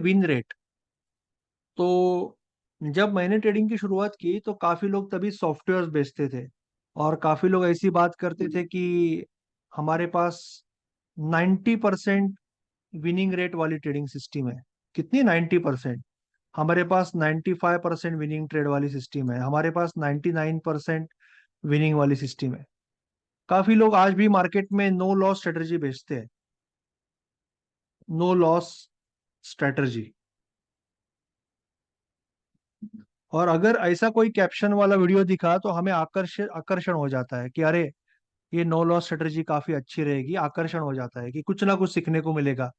Win rate. तो जब मैंने ट्रेडिंग की शुरुआत की तो काफी लोग तभी सॉफ्टवेयर बेचते थे, और काफी लोग ऐसी बात करते थे कि हमारे पास 90% विनिंग रेट वाली ट्रेडिंग सिस्टम है। कितनी? 90%। हमारे पास 95% विनिंग ट्रेड वाली सिस्टम है, हमारे पास 99% विनिंग वाली सिस्टम है। काफी लोग आज भी मार्केट में नो लॉस स्ट्रेटजी बेचते हैं। No loss strategy. और अगर ऐसा कोई कैप्शन वाला वीडियो दिखा तो हमें आकर्षण आकर्षण हो जाता है कि अरे, ये नो लॉस स्ट्रेटजी काफी अच्छी रहेगी। आकर्षण हो जाता है कि कुछ ना कुछ सीखने को मिलेगा।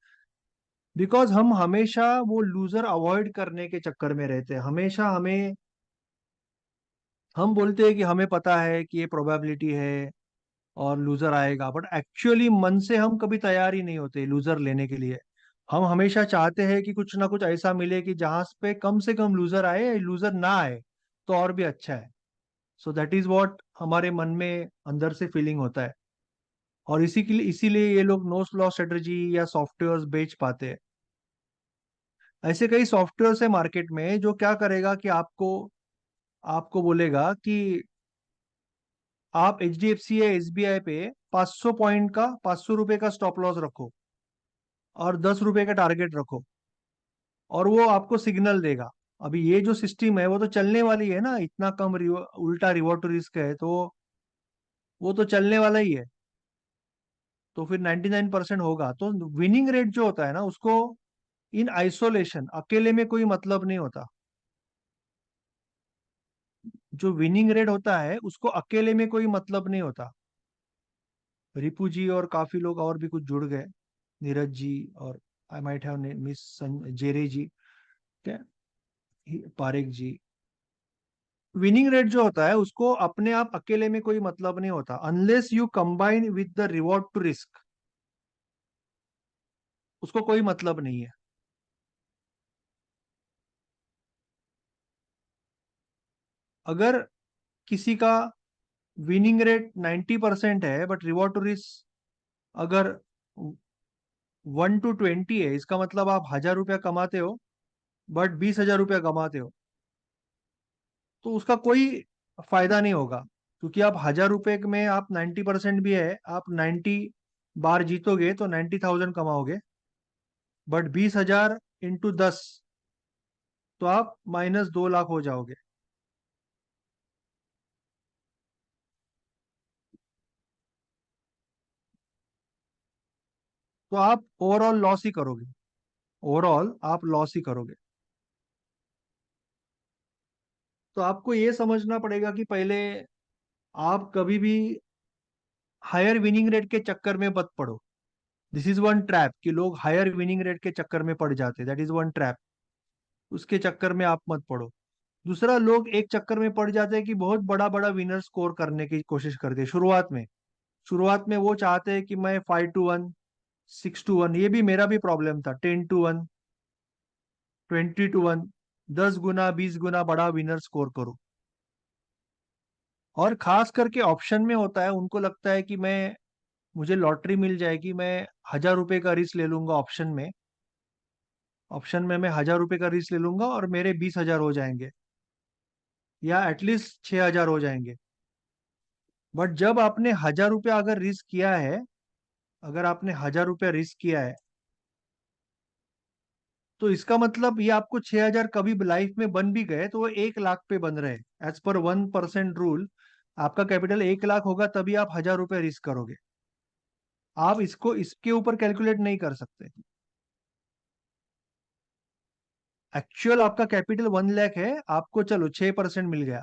बिकॉज हम हमेशा वो लूजर अवॉइड करने के चक्कर में रहते हैं। हमेशा हम बोलते हैं कि हमें पता है कि ये प्रोबेबिलिटी है और लूजर आएगा, बट एक्चुअली मन से हम कभी तैयार ही नहीं होते लूजर लेने के लिए। हम हमेशा चाहते हैं कि कुछ ना कुछ ऐसा मिले कि जहां पे कम से कम लूजर आए, लूजर ना आए तो और भी अच्छा है। सो दैट इज वॉट हमारे मन में अंदर से फीलिंग होता है। और इसी के लिए इसीलिए ये लोग नो लॉस स्ट्रेटजी या सॉफ्टवेयर बेच पाते हैं। ऐसे कई सॉफ्टवेयर है मार्केट में जो क्या करेगा कि आपको आपको बोलेगा कि आप HDFC या SBI पे 500 पॉइंट का, 500 रुपए का स्टॉप लॉस रखो और 10 रुपए का टारगेट रखो, और वो आपको सिग्नल देगा। अभी ये जो सिस्टम है वो तो चलने वाली है ना, इतना कम उल्टा रिवॉर्ड टू रिस्क है, तो वो तो चलने वाला ही है। तो फिर 99% होगा। तो विनिंग रेट जो होता है ना, उसको इन आइसोलेशन, अकेले में कोई मतलब नहीं होता। जो विनिंग रेट होता है उसको अकेले में कोई मतलब नहीं होता। रिपू जी और काफी लोग और भी कुछ जुड़ गए, नीरज जी, और आई माइट हैव मिस जेरे जी, क्या, पारेख जी। विनिंग रेट जो होता है उसको अपने आप अकेले में कोई मतलब नहीं होता, unless you combine with the reward to risk. उसको कोई मतलब नहीं है। अगर किसी का विनिंग रेट 90% है बट रिवॉर्ड टू रिस्क अगर 1 to 20 है, इसका मतलब आप 1,000 रुपया कमाते हो बट 20,000 रुपया कमाते हो, तो उसका कोई फायदा नहीं होगा। क्योंकि आप 1,000 रुपये में आप 90% भी है, आप 90 बार जीतोगे तो 90,000 कमाओगे। बट 20,000 × 10, तो आप -2 लाख हो जाओगे। तो आप ओवरऑल लॉस ही करोगे। ओवरऑल आप लॉस ही करोगे। तो आपको ये समझना पड़ेगा कि पहले आप कभी भी हायर विनिंग रेट के चक्कर में मत पड़ो। दिस इज वन ट्रैप कि लोग हायर विनिंग रेट के चक्कर में पड़ जाते हैं। That is one trap. उसके चक्कर में आप मत पड़ो। दूसरा, लोग एक चक्कर में पड़ जाते हैं कि बहुत बड़ा बड़ा विनर स्कोर करने की कोशिश करते हैं शुरुआत में। शुरुआत में वो चाहते हैं कि मैं 5 to 1, 6 to 1, ये भी मेरा भी प्रॉब्लम था, 10 to 1, 20 to 1, 10 गुना 20 गुना बड़ा विनर स्कोर करो। और खास करके ऑप्शन में होता है, उनको लगता है कि मैं, मुझे लॉटरी मिल जाएगी, मैं 1,000 रुपए का रिस्क ले लूंगा ऑप्शन में। ऑप्शन में मैं 1,000 रुपए का रिस्क ले लूंगा और मेरे 20,000 हो जाएंगे, या एटलीस्ट 6,000 हो जाएंगे। बट जब आपने 1,000 रुपया अगर रिस्क किया है, अगर आपने 1,000 रुपया रिस्क किया है, तो इसका मतलब ये आपको 6,000 कभी लाइफ में बन भी गए तो वो 1 लाख पे बन रहे। एज पर 1% रूल, आपका कैपिटल 1 लाख होगा तभी आप 1,000 रुपया रिस्क करोगे। आप इसको इसके ऊपर कैलकुलेट नहीं कर सकते। एक्चुअल आपका कैपिटल 1 लाख है, आपको चलो 6% मिल गया।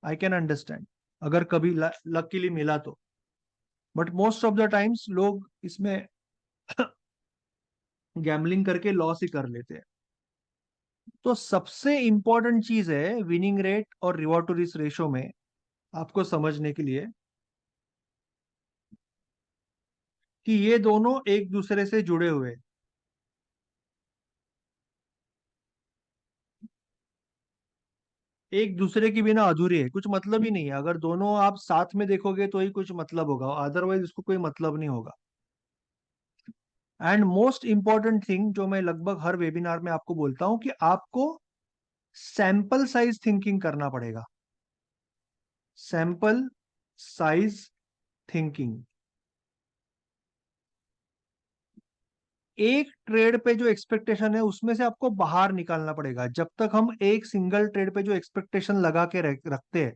आई कैन अंडरस्टैंड, अगर कभी लकीली मिला तो। But most of the times लोग इसमें गैम्बलिंग करके लॉस ही कर लेते हैं। तो सबसे इंपॉर्टेंट चीज है विनिंग रेट और रिवॉर्ड टू रिस्क रेशो में आपको समझने के लिए कि ये दोनों एक दूसरे से जुड़े हुए हैं। एक दूसरे के बिना अधूरे है, कुछ मतलब ही नहीं है। अगर दोनों आप साथ में देखोगे तो ही कुछ मतलब होगा, अदरवाइज उसको कोई मतलब नहीं होगा। एंड मोस्ट इंपॉर्टेंट थिंग जो मैं लगभग हर वेबिनार में आपको बोलता हूं कि आपको सैंपल साइज थिंकिंग करना पड़ेगा। Sample size thinking. एक ट्रेड पे जो एक्सपेक्टेशन है उसमें से आपको बाहर निकालना पड़ेगा। जब तक हम एक सिंगल ट्रेड पे जो एक्सपेक्टेशन लगा के रखते हैं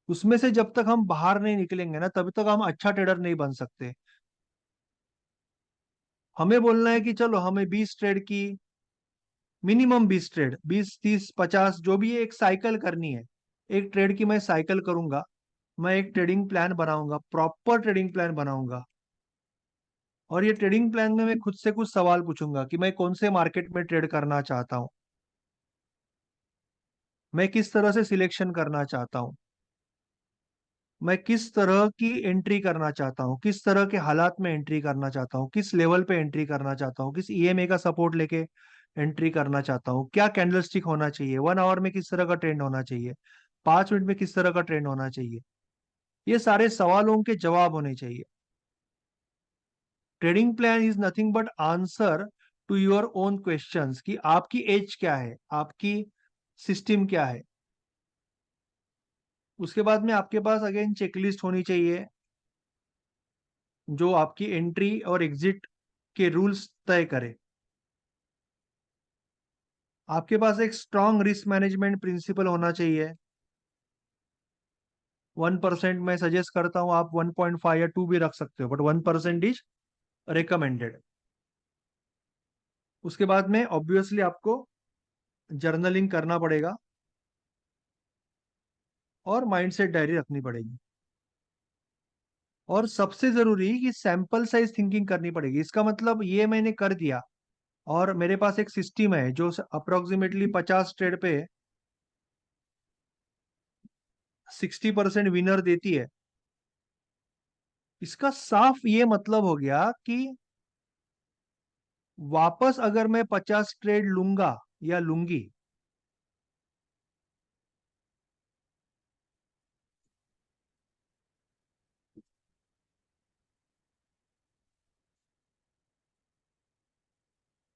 उसमें से जब तक हम बाहर नहीं निकलेंगे ना तब तक हम अच्छा ट्रेडर नहीं बन सकते। हमें बोलना है कि चलो हमें 20 ट्रेड की, मिनिमम 20 ट्रेड, 20 30 50 जो भी है, एक साइकिल करनी है। एक ट्रेड की मैं साइकिल करूंगा। मैं एक ट्रेडिंग प्लान बनाऊंगा, प्रॉपर ट्रेडिंग प्लान बनाऊंगा। और ये ट्रेडिंग प्लान में मैं खुद से कुछ सवाल पूछूंगा कि मैं कौन से मार्केट में ट्रेड करना चाहता हूँ, मैं किस तरह से सिलेक्शन करना चाहता हूँ, मैं किस तरह की एंट्री करना चाहता हूँ, किस तरह के हालात में एंट्री करना चाहता हूँ, किस लेवल पे एंट्री करना चाहता हूँ, किस ईएमए का सपोर्ट लेके एंट्री करना चाहता हूँ, क्या कैंडलस्टिक होना चाहिए, 1 आवर में किस तरह का ट्रेंड होना चाहिए, 5 मिनट में किस तरह का ट्रेंड होना चाहिए। ये सारे सवालों के जवाब होने चाहिए। Trading plan is nothing but answer to your own questions कि आपकी एज क्या है, आपकी सिस्टम क्या है। उसके बाद में आपके पास अगेन चेकलिस्ट होनी चाहिए जो आपकी एंट्री और एग्जिट के रूल्स तय करे। आपके पास एक स्ट्रांग रिस्क मैनेजमेंट प्रिंसिपल होना चाहिए। 1% मैं सजेस्ट करता हूं, आप 1.5 या 2 भी रख सकते हो, बट 1% इज रिकमेंडेड। उसके बाद में ऑब्वियसली आपको जर्नलिंग करना पड़ेगा और माइंडसेट डायरी रखनी पड़ेगी। और सबसे जरूरी कि सैंपल साइज थिंकिंग करनी पड़ेगी। इसका मतलब ये मैंने कर दिया और मेरे पास एक सिस्टम है जो अप्रोक्सीमेटली 50 ट्रेड पे 60% विनर देती है। इसका साफ ये मतलब हो गया कि वापस अगर मैं 50 ट्रेड लूंगा या लूंगी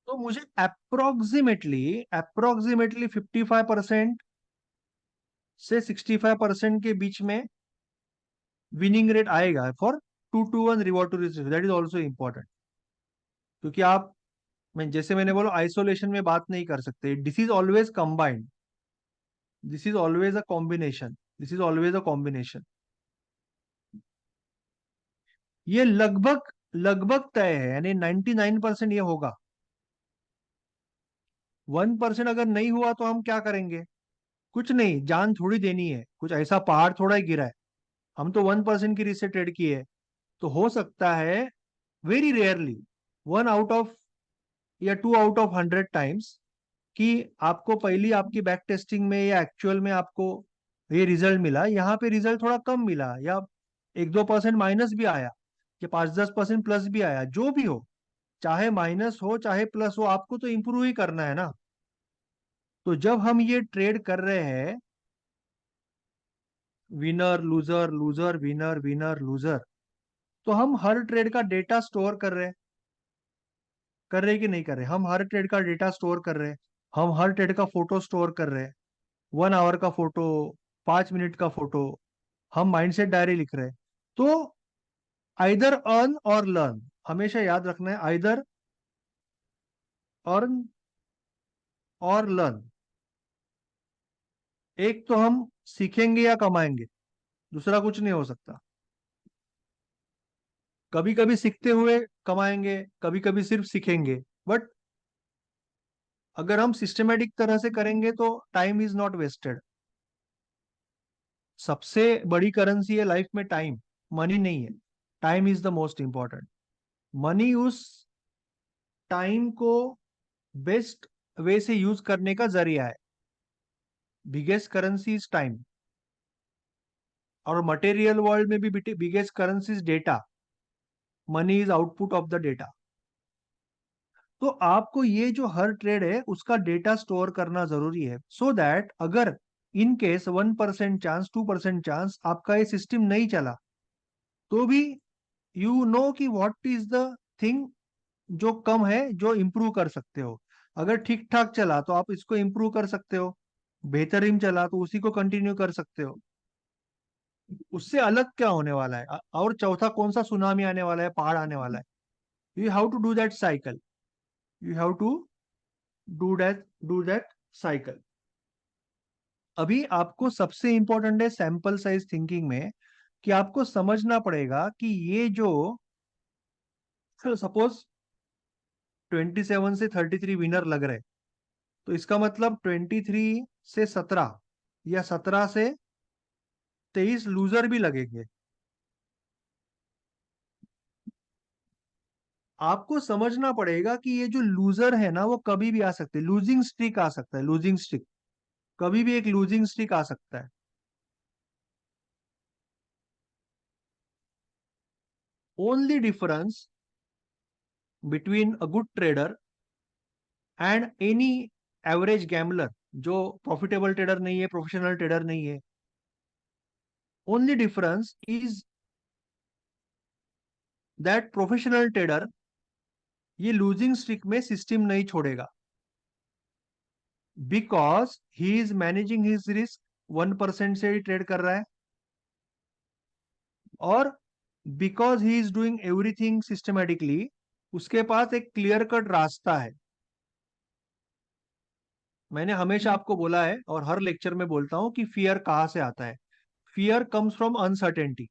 तो मुझे अप्रोक्सीमेटली अप्रोक्सीमेटली 55% से 65% के बीच में विनिंग रेट आएगा for 2-1 reward to risk. That is also important. क्योंकि आप, मैं जैसे मैंने बोला, आइसोलेशन में बात नहीं कर सकते। This is always combined, this is always a combination, this is always a combination. ये लगभग लगभग तय है, यानी 99% ये होगा। 1% अगर नहीं हुआ तो हम क्या करेंगे? कुछ नहीं, जान थोड़ी देनी है, कुछ ऐसा पहाड़ थोड़ा ही गिरा है। हम तो 1% की रिस्क से ट्रेड किए है। तो हो सकता है वेरी रेयरली, 1 आउट ऑफ या 2 आउट ऑफ 100 टाइम्स कि आपको पहली आपकी बैक टेस्टिंग में या एक्चुअल में आपको ये रिजल्ट मिला, यहाँ पे रिजल्ट थोड़ा कम मिला, या 1-2% माइनस भी आया, या 5-10% प्लस भी आया, जो भी हो, चाहे माइनस हो चाहे प्लस हो, आपको तो इंप्रूव ही करना है ना। तो जब हम ये ट्रेड कर रहे हैं, winner loser loser winner winner loser, तो हम हर ट्रेड का डेटा स्टोर कर रहे कि नहीं कर रहे? हम हर ट्रेड का डेटा स्टोर कर रहे हैं। हम हर ट्रेड का फोटो स्टोर कर रहे हैं, 1 आवर का फोटो, 5 मिनट का फोटो। हम माइंडसेट डायरी लिख रहे हैं। तो आइदर अर्न और लर्न, हमेशा याद रखना है, आइदर अर्न और लर्न। एक तो हम सीखेंगे या कमाएंगे, दूसरा कुछ नहीं हो सकता। कभी कभी सीखते हुए कमाएंगे, कभी कभी सिर्फ सीखेंगे, बट अगर हम सिस्टमेटिक तरह से करेंगे तो टाइम इज नॉट वेस्टेड। सबसे बड़ी करेंसी है लाइफ में टाइम, मनी नहीं है। Time is the most important. Money उस टाइम को बेस्ट वे से यूज करने का जरिया है। Biggest currency is time. और मटेरियल वर्ल्ड में भी biggest currency is data. Money is output of the data. तो आपको ये जो हर ट्रेड है उसका डेटा स्टोर करना जरूरी है, सो दैट अगर इन केस 1% चांस, 2% चांस आपका ये सिस्टम नहीं चला, तो भी यू नो कि व्हाट इज द थिंग जो कम है, जो इम्प्रूव कर सकते हो। अगर ठीक ठाक चला तो आप इसको इम्प्रूव कर सकते हो, बेहतरीन चला तो उसी को कंटिन्यू कर सकते हो। उससे अलग क्या होने वाला है? और चौथा कौन सा सुनामी आने वाला है, पहाड़ आने वाला है? You have to do that cycle, you have to do that cycle. अभी आपको सबसे इंपॉर्टेंट है सैंपल साइज थिंकिंग में, कि आपको समझना पड़ेगा कि ये जो, सपोज 27 से 33 विनर लग रहे, तो इसका मतलब 23 से 17 या 17 से 23 लूजर भी लगेंगे। आपको समझना पड़ेगा कि ये जो लूजर है ना, वो कभी भी आ सकते हैं, लूजिंग स्ट्रिक आ सकता है, लूजिंग स्ट्रिक, कभी भी एक लूजिंग स्ट्रिक आ सकता है। Only difference between a good trader and any average gambler, जो प्रॉफिटेबल ट्रेडर नहीं है, प्रोफेशनल ट्रेडर नहीं है, only difference is that professional trader ये लूजिंग स्ट्रिक में सिस्टम नहीं छोड़ेगा, because he is managing his risk, 1% से ही ट्रेड कर रहा है, और because he is doing everything systematically, उसके पास एक क्लियर कट रास्ता है। मैंने हमेशा आपको बोला है और हर लेक्चर में बोलता हूं कि फियर कहाँ से आता है। Fear comes from uncertainty.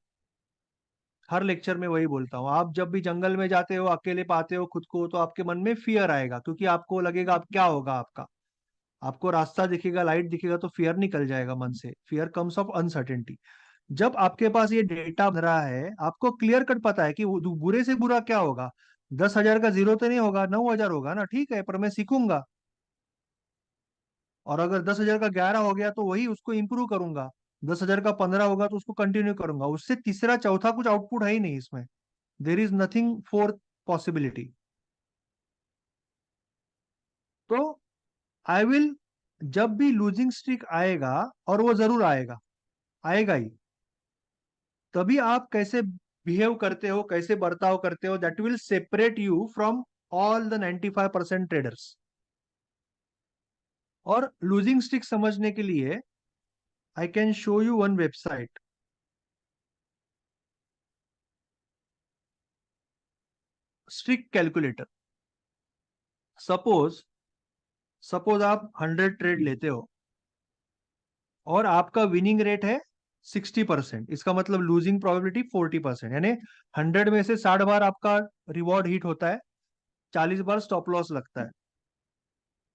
Her lecture में वही बोलता हूँ। आप जब भी जंगल में जाते हो, अकेले पाते हो खुद को, तो आपके मन में फियर आएगा, क्योंकि आपको लगेगा अब क्या होगा आपका। आपको रास्ता दिखेगा, लाइट दिखेगा, तो फियर निकल जाएगा मन से। Fear comes of uncertainty. जब आपके पास ये डेटा बन रहा है, आपको क्लियर कट पता है कि बुरे से बुरा क्या होगा। 10,000 का जीरो तो नहीं होगा, 9,000 होगा ना, ठीक है, पर मैं सीखूंगा। और अगर 10,000 का 11 हो गया तो वही उसको इंप्रूव करूंगा। 10,000 का 15 होगा तो उसको कंटिन्यू करूंगा। उससे तीसरा चौथा कुछ आउटपुट है ही नहीं इसमें। There is nothing fourth possibility. तो आई विल, जब भी लूजिंग स्ट्रीक आएगा, और वो जरूर आएगा, आएगा ही, तभी आप कैसे बिहेव करते हो, कैसे बर्ताव करते हो, that will separate you from all the 95% traders. और लूजिंग स्ट्रिक समझने के लिए I can show you one website, streak calculator. Suppose suppose आप 100 ट्रेड लेते हो और आपका विनिंग रेट है 60%, इसका मतलब लूजिंग प्रोबेबिलिटी 40%, यानी 100 में से 60 बार आपका रिवॉर्ड हिट होता है, 40 बार स्टॉप लॉस लगता है।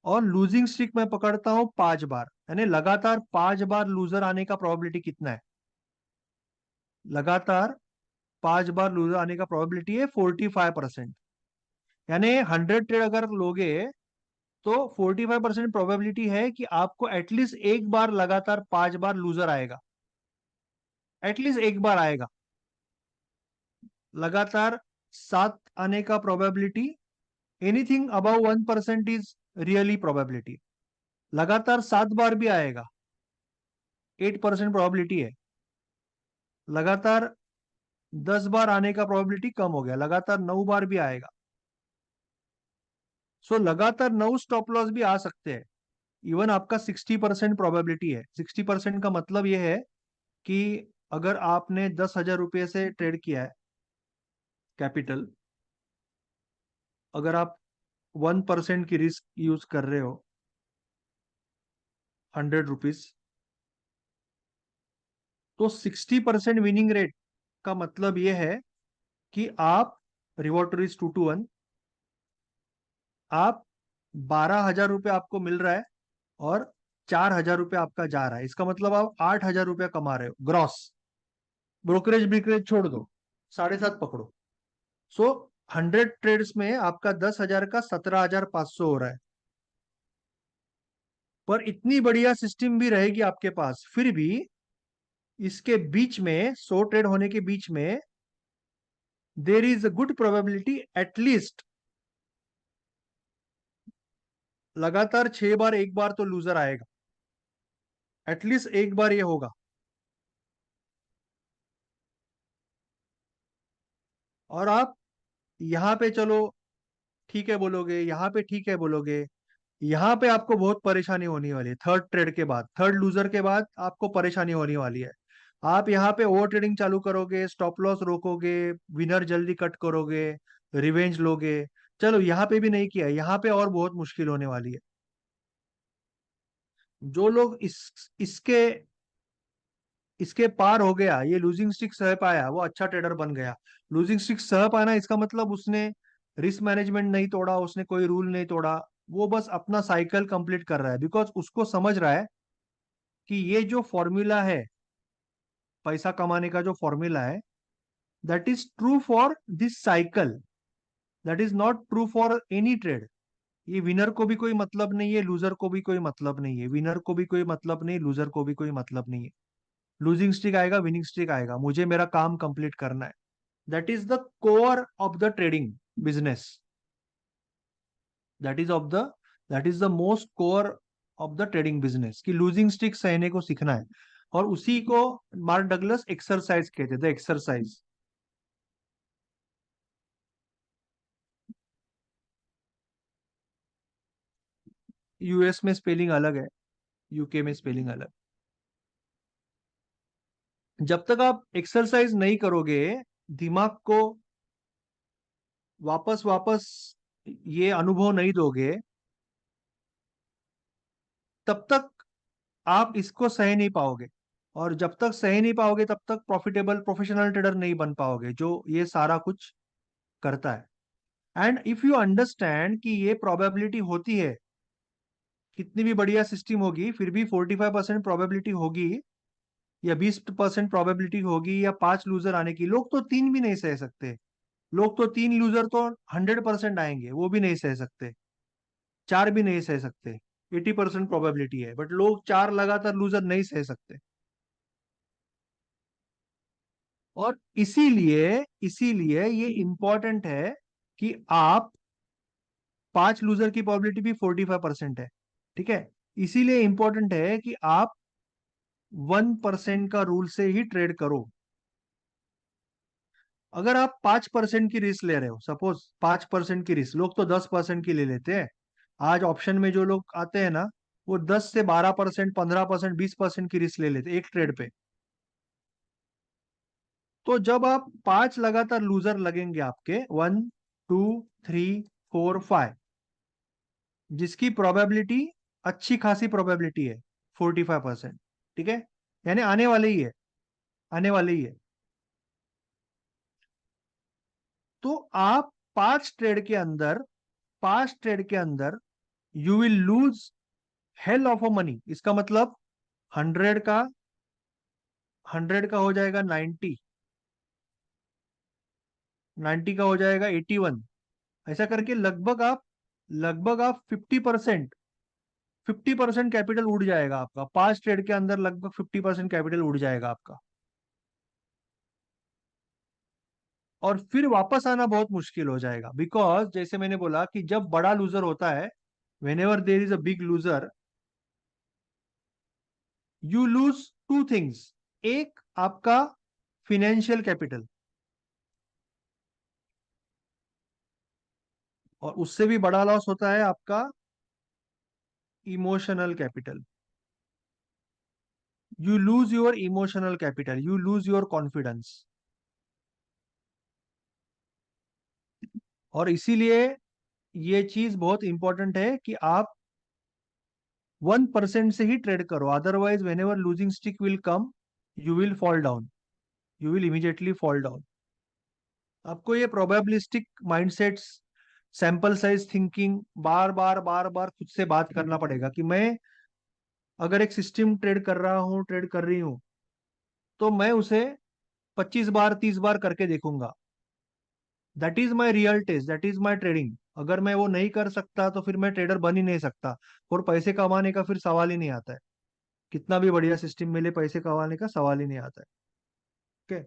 और लूजिंग स्ट्रिक मैं पकड़ता हूं 5 बार, यानी लगातार 5 बार लूजर आने का प्रोबेबिलिटी कितना है? लगातार 5 बार लूजर आने का प्रोबेबिलिटी है 45%। यानी 100 ट्रेड अगर लोगे तो 45% प्रोबेबिलिटी है कि आपको एटलीस्ट एक बार, लगातार 5 बार लूजर आएगा, एटलीस्ट एक बार आएगा। लगातार 7 आने का probability, anything above 1% is really probability. लगातार 7 बार भी आएगा, 8% प्रोबेबिलिटी है। लगातार 10 बार आने का प्रोबेबिलिटी कम हो गया, लगातार 9 बार भी आएगा। सो लगातार 9 स्टॉप लॉस भी आ सकते हैं। इवन आपका 60% प्रोबेबिलिटी है। 60% का मतलब यह है कि अगर आपने 10,000 रुपये से ट्रेड किया है कैपिटल, अगर आप 1% की रिस्क यूज कर रहे हो, 100 रुपीज, तो 60% विनिंग रेट का मतलब यह है कि आप, रिवॉर्ड टू रिस्क 2 to 1, आप 12,000 रुपये आपको मिल रहा है और 4,000 रुपये आपका जा रहा है। इसका मतलब आप 8,000 रुपया कमा रहे हो ग्रॉस। ब्रोकरेज ब्रिकरेज छोड़ दो, 7.5 पकड़ो। सो 100 ट्रेड्स में आपका 10,000 का 17,500 हो रहा है। पर इतनी बढ़िया सिस्टम भी रहेगी आपके पास, फिर भी इसके बीच में, 100 ट्रेड होने के बीच में, देर is a good probability at least लगातार 6 बार, एक बार तो लूजर आएगा, एटलीस्ट एक बार ये होगा। और आप यहाँ पे चलो ठीक है बोलोगे, यहाँ पे ठीक है बोलोगे, यहाँ पे आपको बहुत परेशानी होने वाली है। थर्ड ट्रेड के बाद, थर्ड लूजर के बाद आपको परेशानी होने वाली है। आप यहाँ पे ओवर ट्रेडिंग चालू करोगे, स्टॉप लॉस रोकोगे, विनर जल्दी कट करोगे, रिवेंज लोगे। चलो यहाँ पे भी नहीं किया, यहाँ पे और बहुत मुश्किल होने वाली है। जो लोग इसके इसके पार हो गया, ये लूजिंग स्टिक सह पाया, वो अच्छा ट्रेडर बन गया। लूजिंग स्टिक सह पाना इसका मतलब उसने रिस्क मैनेजमेंट नहीं तोड़ा, उसने कोई रूल नहीं तोड़ा। वो बस अपना साइकिल कंप्लीट कर रहा है, बिकॉज उसको समझ रहा है कि ये जो फॉर्मूला है, पैसा कमाने का जो फॉर्मूला है, that is true for this cycle, that is not true for any trade. ये विनर को भी कोई मतलब नहीं है, लूजर को भी कोई मतलब नहीं है, विनर को भी कोई मतलब नहीं, लूजर को भी कोई मतलब नहीं है। लूजिंग स्ट्रिक आएगा, विनिंग स्ट्रिक आएगा, मुझे मेरा काम कंप्लीट करना है। That is the core of the trading business. That is of the that is the most core of the trading business, कि लूजिंग स्ट्रिक सहने को सीखना है। और उसी को मार्क डगलस एक्सरसाइज कहते थे, एक्सरसाइज। यूएस में स्पेलिंग अलग है, यूके में स्पेलिंग अलग। जब तक आप एक्सरसाइज नहीं करोगे, दिमाग को वापस वापस ये अनुभव नहीं दोगे, तब तक आप इसको सह नहीं पाओगे। और जब तक सह नहीं पाओगे, तब तक प्रॉफिटेबल प्रोफेशनल ट्रेडर नहीं बन पाओगे, जो ये सारा कुछ करता है। एंड इफ यू अंडरस्टैंड कि ये प्रोबेबिलिटी होती है, कितनी भी बढ़िया सिस्टम होगी फिर भी 45% प्रोबेबिलिटी होगी, या 20% प्रोबेबिलिटी होगी, या 5 लूजर आने की। लोग तो तीन भी नहीं सह सकते। लोग तो 3 लूजर तो 100% आएंगे, वो भी नहीं सह सकते। चार भी नहीं सह सकते, 80% प्रोबेबिलिटी है, बट लोग चार लगातार लूजर नहीं सह सकते। और इसीलिए इसीलिए ये इंपॉर्टेंट है कि आप 5 लूजर की प्रोबेबिलिटी भी 45% है, ठीक है। इसीलिए इंपॉर्टेंट है कि आप 1% का रूल से ही ट्रेड करो। अगर आप 5% की रिस्क ले रहे हो, सपोज 5% की रिस्क, लोग तो 10% की ले लेते हैं। आज ऑप्शन में जो लोग आते हैं ना, वो 10 से 12%, 15%, 20% की रिस्क ले लेते हैं एक ट्रेड पे। तो जब आप 5 लगातार लूजर लगेंगे आपके, 1, 2, 3, 4, 5, जिसकी प्रोबेबिलिटी अच्छी खासी प्रोबेबिलिटी है, 45%, ठीक है। यानी आने वाले ही है, आने वाले ही है। तो आप 5 ट्रेड के अंदर, 5 ट्रेड के अंदर you will lose hell of a money. इसका मतलब 100 का 100 का हो जाएगा 90, 90 का हो जाएगा 81। ऐसा करके लगभग आप 50% कैपिटल उड़ जाएगा आपका। 5 ट्रेड के अंदर लगभग 50% कैपिटल उड़ जाएगा आपका। और फिर वापस आना बहुत मुश्किल हो जाएगा, बिकॉज जैसे मैंने बोला कि जब बड़ा लूजर होता है, when ever there is a big loser, you lose 2 things. एक, आपका फिनेंशियल कैपिटल, और उससे भी बड़ा लॉस होता है आपका emotional capital. You lose your emotional capital, you lose your confidence. और इसीलिए ये चीज बहुत इंपॉर्टेंट है कि आप 1% से ही ट्रेड करो, otherwise whenever losing streak will come, you will fall down, you will immediately fall down. आपको ये probabilistic mindsets, sample size thinking, बार बार बार बार खुद से बात करना पड़ेगा कि मैं अगर एक सिस्टम ट्रेड कर रहा हूँ, ट्रेड कर रही हूँ, तो मैं उसे 25 बार 30 बार करके देखूंगा। That is my real test, that is my trading. अगर मैं वो नहीं कर सकता तो फिर मैं ट्रेडर बन ही नहीं सकता, और पैसे कमाने का फिर सवाल ही नहीं आता है। कितना भी बढ़िया सिस्टम मिले, पैसे कमाने का सवाल ही नहीं आता है। ठीक है।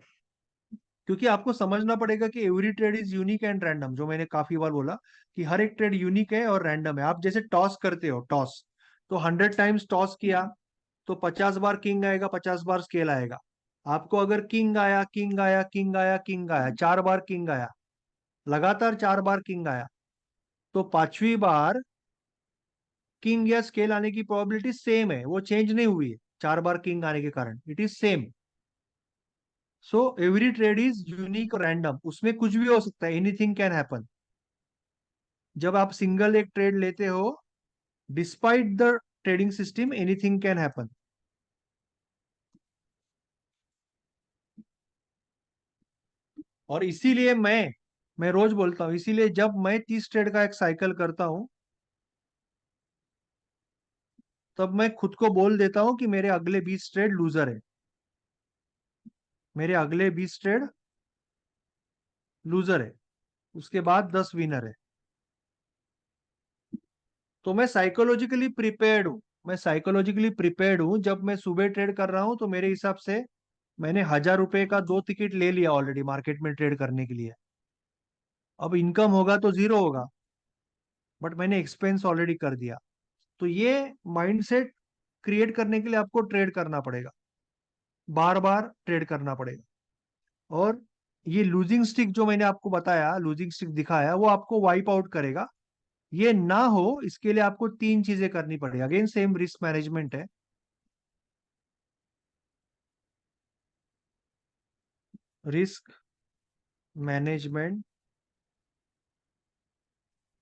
क्योंकि आपको समझना पड़ेगा कि every trade is unique and random, जो मैंने काफी बार बोला कि हर एक ट्रेड यूनिक है और रैंडम है। आप जैसे टॉस करते हो, टॉस, तो 100 टाइम्स टॉस किया, तो 50 बार किंग आएगा, 50 बार स्केल आएगा। आपको अगर किंग आया, किंग आया, किंग आया, किंग आया, 4 बार किंग आया, लगातार 4 बार किंग आया, तो पांचवी बार किंग या स्केल आने की प्रोबेबिलिटी सेम है, वो चेंज नहीं हुई है 4 बार किंग आने के कारण, it is same. So every trade is unique और रैंडम, उसमें कुछ भी हो सकता है, एनीथिंग कैन हैपन। जब आप सिंगल एक ट्रेड लेते हो, despite the trading system, anything can happen. और इसीलिए मैं रोज बोलता हूँ, इसीलिए जब मैं 30 ट्रेड का एक साइकिल करता हूँ, तब मैं खुद को बोल देता हूँ कि मेरे अगले 20 ट्रेड लूजर है, मेरे अगले 20 ट्रेड लूजर है, उसके बाद 10 विनर है। तो मैं साइकोलॉजिकली प्रिपेयर्ड हूँ, मैं साइकोलॉजिकली प्रिपेयर्ड हूँ। जब मैं सुबह ट्रेड कर रहा हूँ तो मेरे हिसाब से मैंने 1,000 रुपए का 2 टिकट ले लिया ऑलरेडी मार्केट में ट्रेड करने के लिए। अब इनकम होगा तो जीरो होगा, बट मैंने एक्सपेंस ऑलरेडी कर दिया। तो ये माइंडसेट क्रिएट करने के लिए आपको ट्रेड करना पड़ेगा, बार बार ट्रेड करना पड़ेगा। और ये लूजिंग स्टिक जो मैंने आपको बताया, लूजिंग स्टिक दिखाया, वो आपको वाइप आउट करेगा। ये ना हो इसके लिए आपको 3 चीजें करनी पड़ेगी, अगेन सेम रिस्क मैनेजमेंट है। Risk management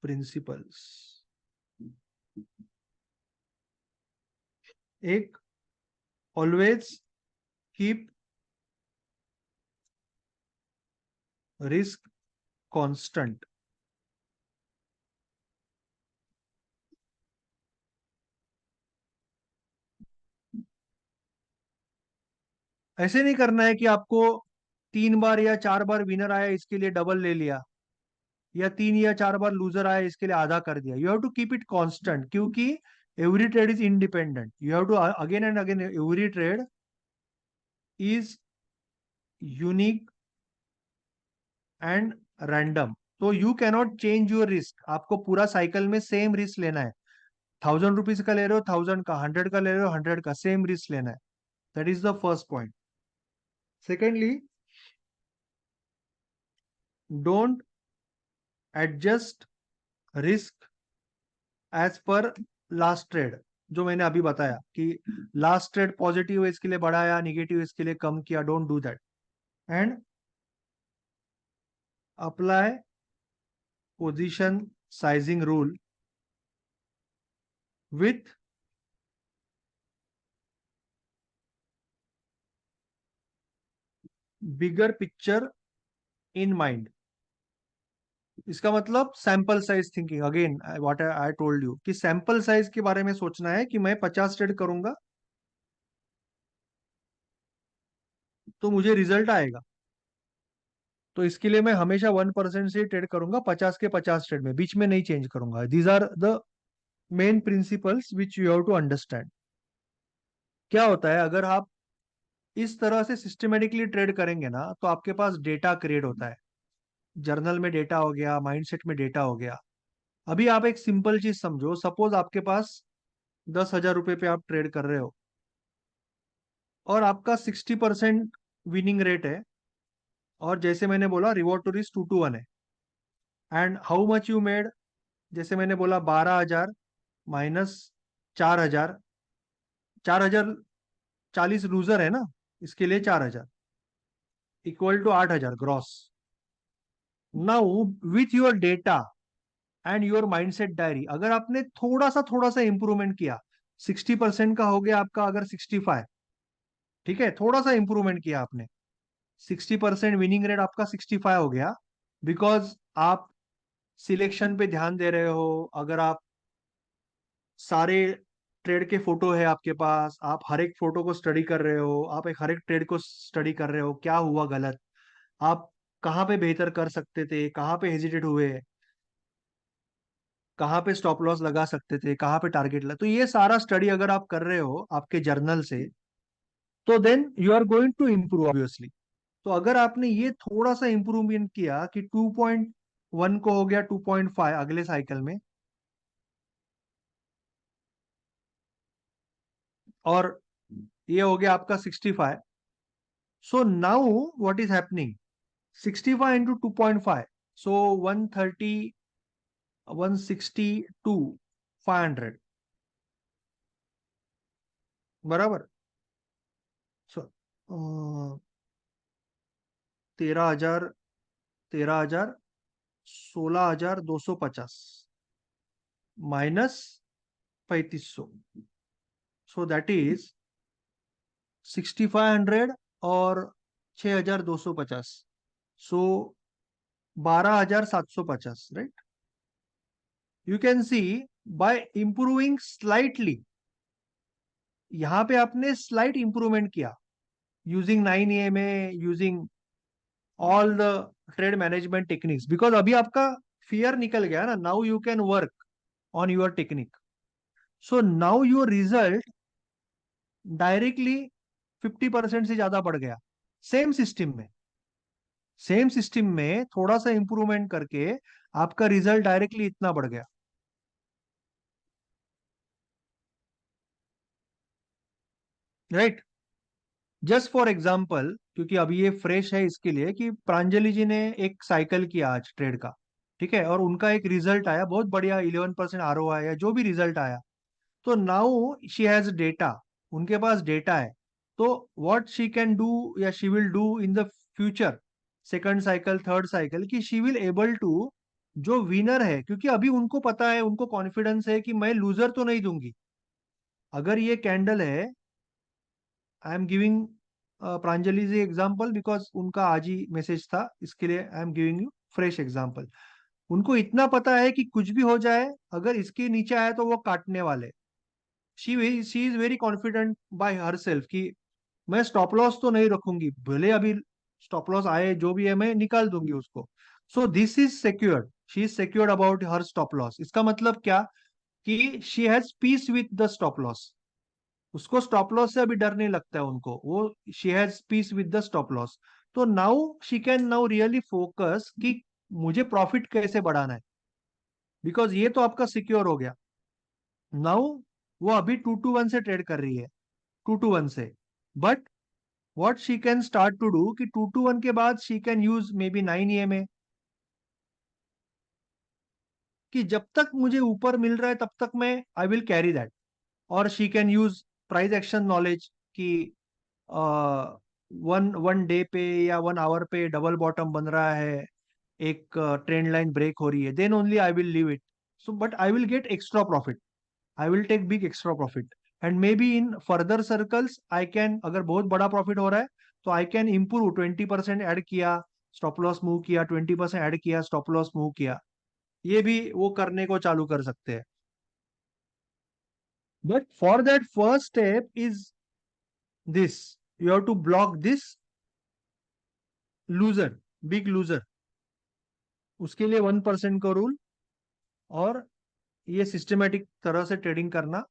principles. एक, ऑलवेज कीप रिस्क कांस्टेंट। ऐसे नहीं करना है कि आपको 3 बार या 4 बार विनर आया इसके लिए डबल ले लिया, या 3 या 4 बार लूजर आया इसके लिए आधा कर दिया। You have to keep it constant, क्योंकि every trade is independent. You have to again and again, every trade is unique and random. तो you cannot change your risk, आपको पूरा साइकिल में सेम रिस्क लेना है। 1,000 रुपीज का ले रहे हो 1,000 का, 100 का ले रहे हो 100 का, सेम रिस्क लेना है। That is the first point. Secondly, don't adjust risk as per last trade. जो मैंने अभी बताया कि लास्ट ट्रेड पॉजिटिव है इसके लिए बढ़ाया, निगेटिव इसके लिए कम किया, don't do that. And apply position sizing rule with bigger picture in mind. इसका मतलब sample size thinking, again what I told you कि सैंपल साइज के बारे में सोचना है कि मैं 50 ट्रेड करूंगा तो मुझे रिजल्ट आएगा। तो इसके लिए मैं हमेशा 1% से ट्रेड करूंगा, 50 के 50 ट्रेड में, बीच में नहीं चेंज करूंगा। These are the main principles which you have to understand. क्या होता है अगर आप इस तरह से सिस्टमेटिकली ट्रेड करेंगे ना, तो आपके पास डेटा क्रिएट होता है। जर्नल में डेटा हो गया, माइंडसेट में डेटा हो गया। अभी आप एक सिंपल चीज समझो, सपोज आपके पास 10,000 रुपए पे आप ट्रेड कर रहे हो और आपका 60% विनिंग रेट है, और जैसे मैंने बोला रिवॉर्ड टू रिस्क 2 to 1 है। And how much you made, जैसे मैंने बोला 12,000 माइनस 4,000, 4,000, 40 लूजर है ना, इसके लिए 4,000 equal to 8,000 gross. Now with your data and your mindset diary, अगर आपने थोड़ा सा इंप्रूवमेंट किया, 60% का हो गया आपका अगर 65, ठीक है, थोड़ा सा इंप्रूवमेंट किया आपने, 60% विनिंग रेट आपका 65 हो गया, बिकॉज आप सिलेक्शन पे ध्यान दे रहे हो। अगर आप सारे ट्रेड के फोटो है आपके पास, आप हर एक फोटो को स्टडी कर रहे हो, आप एक हर एक ट्रेड को स्टडी कर रहे हो, क्या हुआ गलत, आप कहाँ पे बेहतर कर सकते थे, कहाँ पे हेजिटेट हुए, कहाँ पे स्टॉप लॉस लगा सकते थे, कहाँ पे टारगेट लगा, तो ये सारा स्टडी अगर आप कर रहे हो आपके जर्नल से, तो then you are going to improve obviously. तो अगर आपने ये थोड़ा सा इंप्रूवमेंट किया कि 2.1 को हो गया 2.5 अगले साइकिल में, और ये हो गया आपका 65, so now what is happening, 65 into 2.5, so 130 162,500 बराबर। So 13,000, 13,000, 16,250 minus 3,500, so that is 6,500 और 6,250, so 12,750, right. You can see by improving slightly, यहां पे आपने स्लाइट इंप्रूवमेंट किया using 9 EMA, using all the trade management techniques, because अभी आपका fear निकल गया ना, now you can work on your technique. So now your result directly 50% से ज्यादा बढ़ गया। सेम सिस्टम में, सेम सिस्टम में थोड़ा सा इंप्रूवमेंट करके आपका रिजल्ट डायरेक्टली इतना बढ़ गया, राइट। जस्ट फॉर एग्जाम्पल, क्योंकि अभी ये फ्रेश है इसके लिए, कि प्रांजलि जी ने एक साइकिल किया आज ट्रेड का, ठीक है, और उनका एक रिजल्ट आया बहुत बढ़िया, 11% ROI या जो भी रिजल्ट आया। तो नाउ शी हैज डेटा, उनके पास डेटा है। तो व्हाट शी कैन डू या she will do in the future, second cycle, third cycle, कि शी विल एबल टू, जो विनर है, क्योंकि अभी उनको पता है, उनको कॉन्फिडेंस है कि मैं लूजर तो नहीं दूंगी। अगर ये कैंडल है, I am giving Pranjali ji example because उनका आज ही मैसेज था, इसके लिए I am giving you fresh example. उनको इतना पता है कि कुछ भी हो जाए, अगर इसके नीचे आया तो वो काटने वाले। She is very confident bye her self कि मैं स्टॉप लॉस तो नहीं रखूंगी, भले अभी स्टॉप लॉस आए जो भी है मैं निकाल दूंगी उसको। So this is secured, she is secured about her stop loss. इसका मतलब क्या, कि she has peace with the stop loss, उसको स्टॉप लॉस से अभी डर नहीं लगता है उनको, वो she has peace with the stop loss. तो now she can now really focus कि मुझे प्रॉफिट कैसे बढ़ाना है, बिकॉज ये तो आपका सिक्योर हो गया। नाउ वो अभी 2 to 1 से ट्रेड कर रही है, 2 to 1 से। But what she can start to do, कि 2 to 1 के बाद she can use maybe 9 EMA, कि जब तक मुझे ऊपर मिल रहा है तब तक मैं आई विल कैरी दैट। और she can use price action knowledge, कि वन वन डे पे या 1 आवर पे डबल बॉटम बन रहा है, एक ट्रेंड लाइन ब्रेक हो रही है, then only I will leave it. So but I will get extra profit, I will take big extra profit, and maybe in further circles I can, अगर बहुत बड़ा प्रॉफिट हो रहा है तो आई कैन इम्प्रूव, 20% ऐड किया, stop loss move किया, 20% add किया, स्टॉप लॉस मूव किया, ये भी वो करने को चालू कर सकते हैं। But for that first step is this, you have to block this loser, big loser, उसके लिए 1% का रूल, और ये सिस्टमेटिक तरह से ट्रेडिंग करना,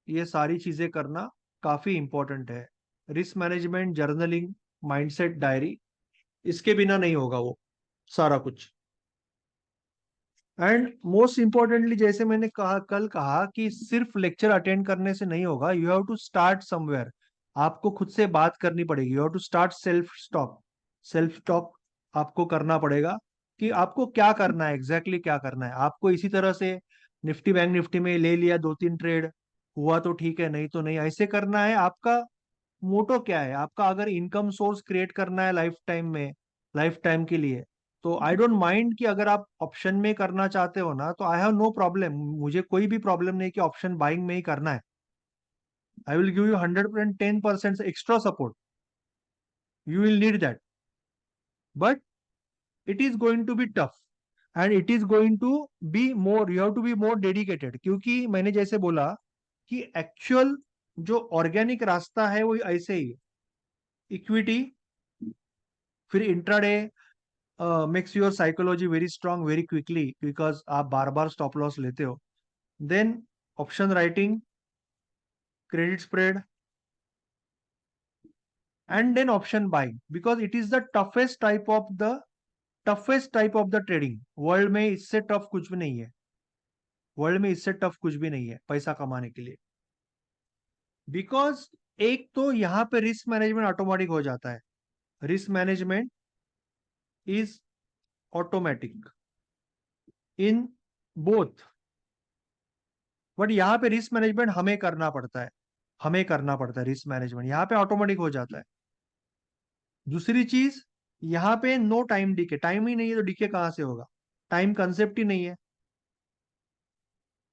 ये सारी चीजें करना काफी इंपॉर्टेंट है। Risk management, journaling, mindset, diary, इसके बिना नहीं होगा वो सारा कुछ। एंड मोस्ट इंपॉर्टेंटली, जैसे मैंने कहा, कल कहा, कि सिर्फ लेक्चर अटेंड करने से नहीं होगा, you have to start somewhere. आपको खुद से बात करनी पड़ेगी, you have to start self talk, self talk आपको करना पड़ेगा, कि आपको क्या करना है, एग्जैक्टली क्या करना है आपको। इसी तरह से निफ्टी बैंक निफ्टी में ले लिया 2-3 ट्रेड, हुआ तो ठीक है, नहीं तो नहीं, ऐसे करना है आपका। मोटो क्या है आपका, अगर इनकम सोर्स क्रिएट करना है लाइफ टाइम में, लाइफ टाइम के लिए, तो आई डोंट माइंड कि अगर आप ऑप्शन में करना चाहते हो ना, तो आई हैव नो प्रॉब्लम, मुझे कोई भी प्रॉब्लम नहीं कि ऑप्शन बाइंग में ही करना है। I will give you 110% extra support, you will need that. But it is going to be tough, and it is going to be more, you have to be more dedicated, क्योंकि मैंने जैसे बोला कि actual जो organic रास्ता है वो ऐसे ही, इक्विटी, फिर intraday makes your psychology very strong very quickly, because आप बार बार स्टॉप लॉस लेते हो। Then option writing, credit spread, and then option buying, because it is the toughest type of the trading. World में इससे tough कुछ भी नहीं है, वर्ल्ड में इससे टफ कुछ भी नहीं है पैसा कमाने के लिए। बिकॉज एक तो यहाँ पे रिस्क मैनेजमेंट ऑटोमेटिक हो जाता है, risk management is automatic in both. But यहाँ पे रिस्क मैनेजमेंट हमें करना पड़ता है, हमें करना पड़ता है रिस्क मैनेजमेंट। यहाँ पे ऑटोमेटिक हो जाता है। दूसरी चीज, यहाँ पे नो टाइम डीके, टाइम ही नहीं है तो डीके कहाँ से होगा? टाइम कंसेप्ट ही नहीं है।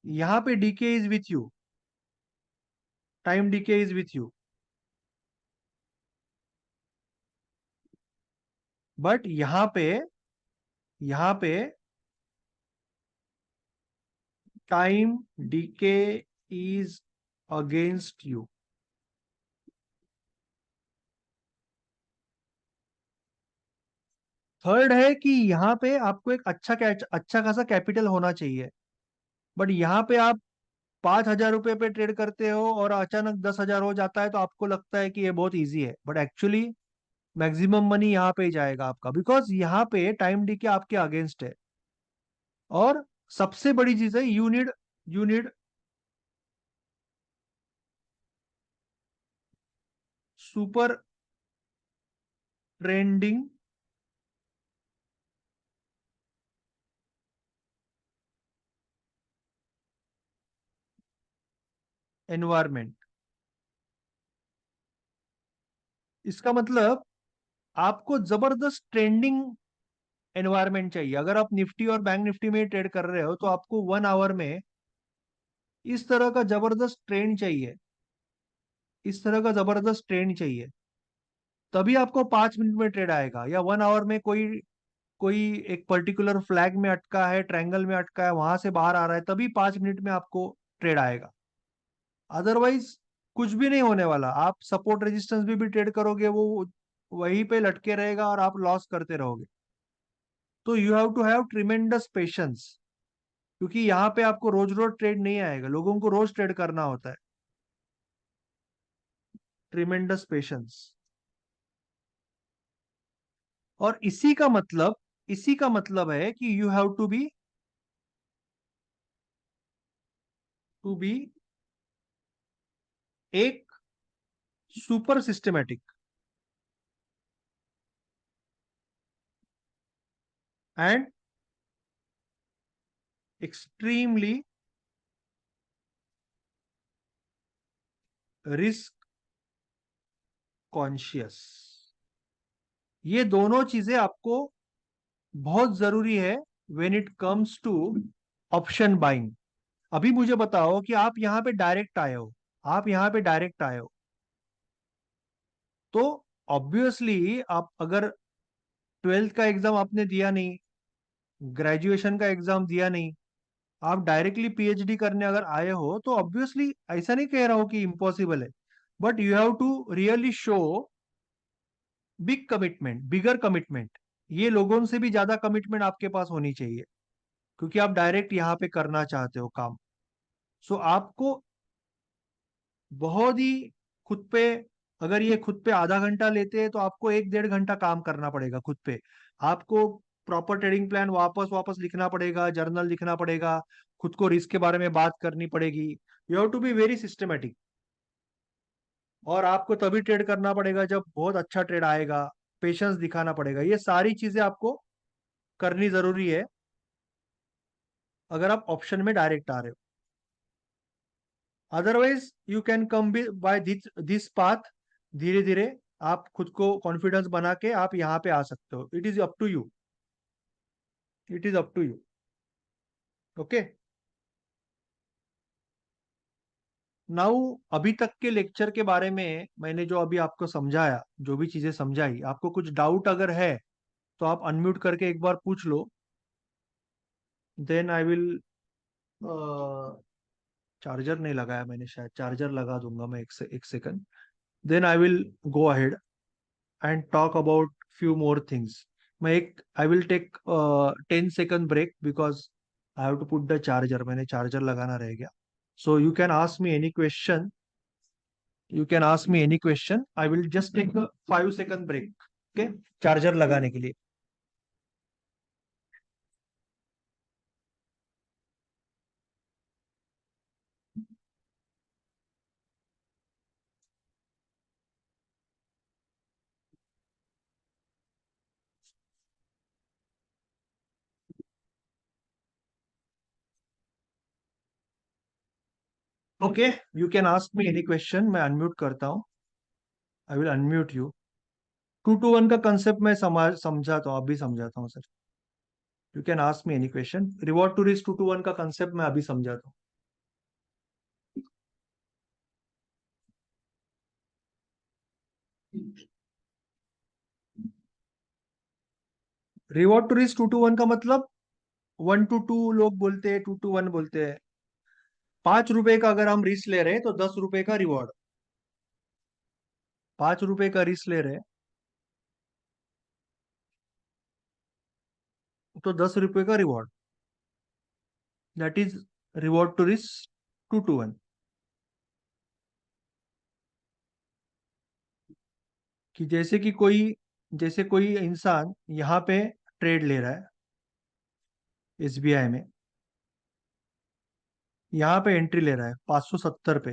यहाँ पे decay is with you, time decay is with you. But यहाँ पे time decay is against you. Third है कि यहाँ पे आपको एक अच्छा खासा कैपिटल होना चाहिए। बट यहाँ पे आप 5,000 रुपए पे ट्रेड करते हो और अचानक 10,000 हो जाता है, तो आपको लगता है कि ये बहुत इजी है, बट एक्चुअली मैक्सिमम मनी यहाँ पे ही जाएगा आपका, बिकॉज यहाँ पे टाइम डी के आपके अगेंस्ट है। और सबसे बड़ी चीज है, you need super trending environment. इसका मतलब आपको जबरदस्त ट्रेंडिंग एनवायरमेंट चाहिए। अगर आप निफ्टी और बैंक निफ्टी में ट्रेड कर रहे हो तो आपको 1 आवर में इस तरह का जबरदस्त ट्रेंड चाहिए, इस तरह का जबरदस्त ट्रेंड चाहिए। तभी आपको 5 मिनट में ट्रेड आएगा, या 1 आवर में कोई कोई एक पर्टिकुलर फ्लैग में अटका है, ट्रायंगल में अटका है, वहां से बाहर आ रहा है, तभी 5 मिनट में आपको ट्रेड आएगा। अदरवाइज कुछ भी नहीं होने वाला। आप सपोर्ट रेजिस्टेंस भी ट्रेड करोगे, वो वहीं पे लटके रहेगा और आप लॉस करते रहोगे। तो you have to have tremendous patience, क्योंकि यहाँ पे आपको रोज रोज ट्रेड नहीं आएगा, लोगों को रोज ट्रेड करना होता है। Tremendous patience. और इसी का मतलब है कि यू हैव टू बी एक super systematic and extremely risk conscious. ये दोनों चीजें आपको बहुत जरूरी है when it comes to option buying. अभी मुझे बताओ कि आप यहाँ पे डायरेक्ट आए हो, आप यहाँ पे डायरेक्ट आए हो, तो ऑब्वियसली आप अगर ट्वेल्थ का एग्जाम आपने दिया नहीं, ग्रेजुएशन का एग्जाम दिया नहीं, आप डायरेक्टली पीएचडी करने अगर आए हो, तो ऑब्वियसली ऐसा नहीं कह रहा हूं कि इम्पॉसिबल है, but you have to really show big commitment, bigger commitment. ये लोगों से भी ज्यादा कमिटमेंट आपके पास होनी चाहिए, क्योंकि आप डायरेक्ट यहाँ पे करना चाहते हो काम। सो आपको बहुत ही खुद पे, अगर ये खुद पे आधा घंटा लेते हैं तो आपको 1 1.5 घंटा काम करना पड़ेगा खुद पे। आपको प्रॉपर ट्रेडिंग प्लान वापस वापस लिखना पड़ेगा, जर्नल लिखना पड़ेगा, खुद को रिस्क के बारे में बात करनी पड़ेगी। You have to be very systematic. और आपको तभी ट्रेड करना पड़ेगा जब बहुत अच्छा ट्रेड आएगा। पेशेंस दिखाना पड़ेगा। ये सारी चीजें आपको करनी जरूरी है अगर आप ऑप्शन में डायरेक्ट आ रहे हो। Otherwise you can come by this path. धीरे धीरे आप खुद को कॉन्फिडेंस बना के आप यहाँ पे आ सकते हो। It is up to you, it is up to you. Okay. Now अभी तक के लेक्चर के बारे में मैंने जो अभी आपको समझाया, जो भी चीजें समझाई, आपको कुछ डाउट अगर है तो आप अनम्यूट करके एक बार पूछ लो। देन आई विल, चार्जर नहीं लगाया मैंने, शायद चार्जर लगा दूंगा मैं, एक second. Then I will go ahead and talk about few more things. मैं एक I will take 10 second break, because I have to put the charger, मैंने चार्जर लगाना रह गया। So you can ask me any question, you can ask me any question. I will just take 5 second break, okay, charger लगाने के लिए। Okay, you can ask me any question, मैं unmute करता हूँ। I will unmute you. 2 to 1 का concept मैं समझाता हूँ, अभी समझाता हूँ sir. You can ask me any question. Reward to risk 2 to 1 का कंसेप्ट मैं अभी समझाता हूँ। रिवॉर्ड टू रिस्क 2 to 1 का मतलब 1 to 2 लोग बोलते हैं, 2 to 1 बोलते हैं। 5 रुपए का अगर हम रिस्क ले रहे हैं तो 10 रुपए का रिवॉर्ड। 5 रुपए का रिस्क ले रहे हैं तो 10 रुपए का reward. That is reward to risk 2 to 1। कि जैसे कोई इंसान यहाँ पे ट्रेड ले रहा है एसबीआई में, यहाँ पे एंट्री ले रहा है 570 पे।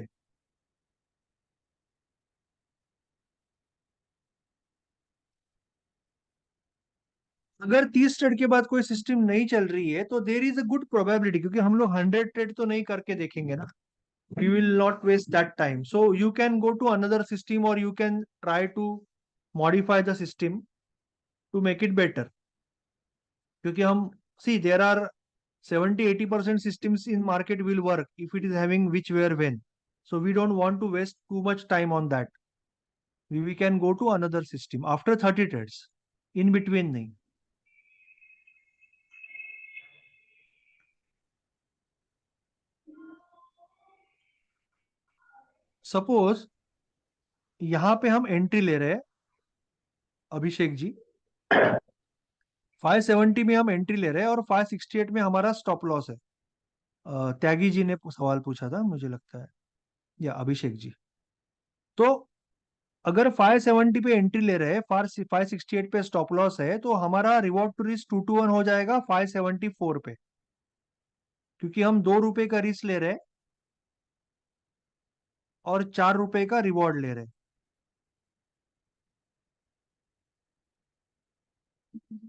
अगर 30 ट्रेड के बाद कोई सिस्टम नहीं चल रही है तो देर इज अ गुड प्रोबेबिलिटी, क्योंकि हम लोग 100 ट्रेड तो नहीं करके देखेंगे ना। We will not waste that time, so you can go to another system और you can try to modify the system to make it better. क्योंकि हम see there are 70-80% systems in market will work if it is having which where when, so we don't want to waste too much time on that. We can go to another system after 30 trades, in between नहीं। Suppose यहाँ पे हम entry ले रहे हैं, अभिषेक जी। 570 में हम entry ले रहे हैं और 568 में हमारा स्टॉप लॉस है। त्यागी जी ने सवाल पूछा था मुझे लगता है, या अभिषेक जी। तो अगर 570 पे एंट्री ले रहे हैं, 568 पे स्टॉप लॉस है, तो हमारा रिवॉर्ड टू रिस्क 2 to 1 हो जाएगा 574 पे। क्योंकि हम 2 रुपए का रिस्क ले रहे हैं और 4 रुपए का रिवॉर्ड ले रहे हैं।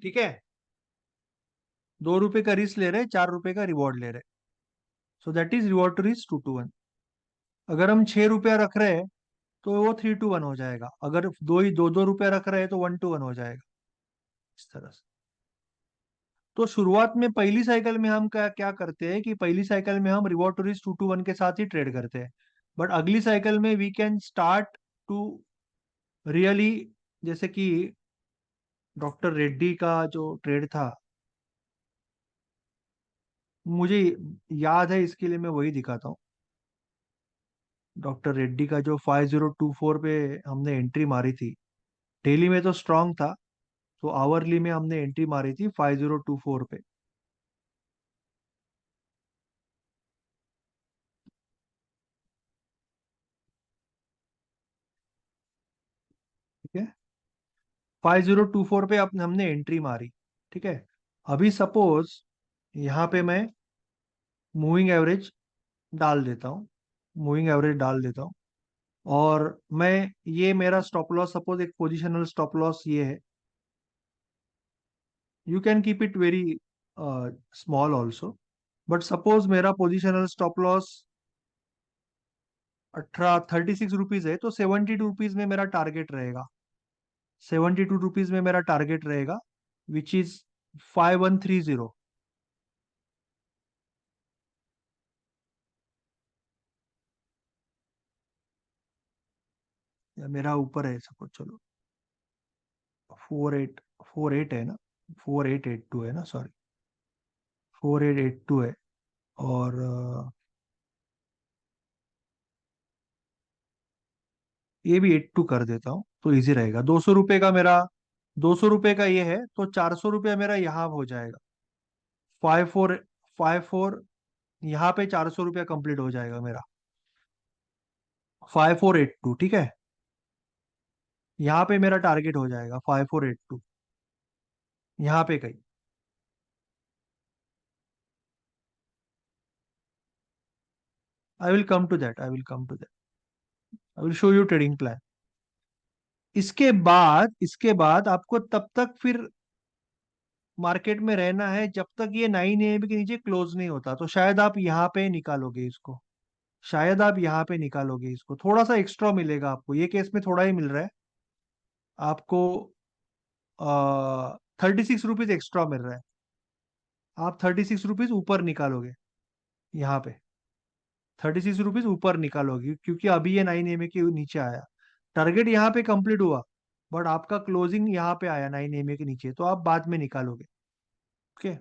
ठीक है, 2 रुपए का रिस्क ले रहे हैं, 4 रुपए का रिवॉर्ड ले रहे हैं। So that is reward to risk 2 to 1। अगर हम 6 रुपया रख रहे हैं तो वो 3 to 1 हो जाएगा। अगर दो रुपया रख रहे हैं तो 1 to 1 हो जाएगा, इस तरह से। तो शुरुआत में पहली साइकिल में हम क्या क्या करते हैं कि पहली साइकिल में हम रिवॉर्ड टू रिस्क 2 to 1 के साथ ही ट्रेड करते हैं। बट अगली साइकिल में we can start to really, जैसे कि डॉक्टर रेड्डी का जो ट्रेड था, मुझे याद है, इसके लिए मैं वही दिखाता हूँ। डॉक्टर रेड्डी का जो 5024 पे हमने एंट्री मारी थी, डेली में तो स्ट्रांग था, तो आवरली में हमने एंट्री मारी थी 5024 पे। ठीक है, 5024 पे अपने हमने एंट्री मारी। ठीक है, अभी सपोज यहाँ पे मैं मूविंग एवरेज डाल देता हूँ, मूविंग एवरेज डाल देता हूँ। और मैं, ये मेरा स्टॉप लॉस, सपोज एक पोजिशनल स्टॉप लॉस ये है। You can keep it very small also, but suppose मेरा पोजिशनल स्टॉप लॉस 36 रुपीज है, तो 72 रुपीज में मेरा टारगेट रहेगा। 72 रुपीज में मेरा टारगेट रहेगा, विच इज 5130। या मेरा ऊपर है सपोज, चलो 4848 है ना, 4882 है ना, सॉरी 4882 है। और ये भी 82 कर देता हूँ तो इजी रहेगा। 200 रुपये का मेरा, 200 रुपये का ये है, तो 400 रुपया मेरा यहाँ हो जाएगा। 5454, यहाँ पे 400 रुपया कंप्लीट हो जाएगा मेरा। 5482, ठीक है। यहाँ पे मेरा टारगेट हो जाएगा 5482, यहाँ पे कहीं। I will come to that, I will come to that, I will show you trading plan. इसके बाद आपको तब तक फिर मार्केट में रहना है जब तक ये 9 AM के नीचे क्लोज नहीं होता, तो शायद आप यहाँ पे निकालोगे इसको। शायद आप यहाँ पे निकालोगे इसको, थोड़ा सा एक्स्ट्रा मिलेगा आपको, ये केस में थोड़ा ही मिल रहा है आपको। 36 रुपीज एक्स्ट्रा मिल रहा है, आप 36 रुपीज ऊपर निकालोगे यहाँ पे। 36 रुपीज ऊपर निकालोगे क्योंकि अभी ये 9 एम ए के नीचे आया। टारगेट यहाँ पे कंप्लीट हुआ, बट आपका क्लोजिंग यहाँ पे आया 9 एम ए के नीचे, तो आप बाद में निकालोगे। ओके।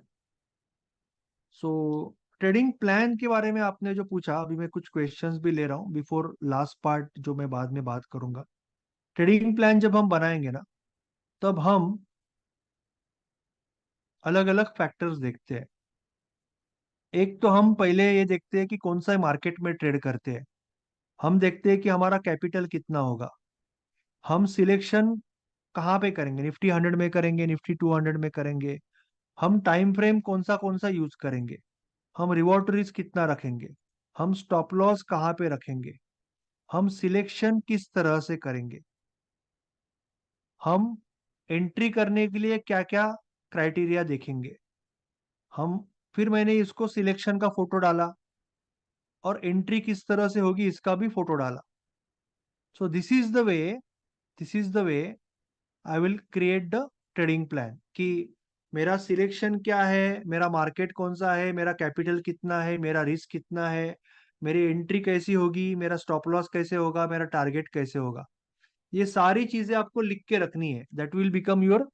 सो ट्रेडिंग प्लान के बारे में आपने जो पूछा, अभी मैं कुछ क्वेश्चंस भी ले रहा हूँ बिफोर लास्ट पार्ट जो मैं बाद में बात करूंगा। ट्रेडिंग प्लान जब हम बनाएंगे ना, तब हम अलग अलग फैक्टर्स देखते हैं। एक तो हम पहले ये देखते हैं कि कौन सा मार्केट में ट्रेड करते हैं। हम देखते हैं कि हमारा कैपिटल कितना होगा। हम सिलेक्शन कहाँ पे करेंगे, निफ्टी 100 में करेंगे, निफ्टी 200 में करेंगे। हम टाइम फ्रेम कौन सा यूज करेंगे। हम रिवॉर्ड रिस्क कितना रखेंगे। हम स्टॉप लॉस कहाँ पे रखेंगे। हम सिलेक्शन किस तरह से करेंगे। हम एंट्री करने के लिए क्या क्या क्राइटेरिया देखेंगे। हम फिर मैंने इसको सिलेक्शन का फोटो डाला, और एंट्री किस तरह से होगी इसका भी फोटो डाला। सो this is the way I will create the trading plan, कि मेरा सिलेक्शन क्या है, मेरा मार्केट कौन सा है, मेरा कैपिटल कितना है, मेरा रिस्क कितना है, मेरी एंट्री कैसी होगी, मेरा स्टॉप लॉस कैसे होगा, मेरा टारगेट कैसे होगा। ये सारी चीजें आपको लिख के रखनी है। That will become your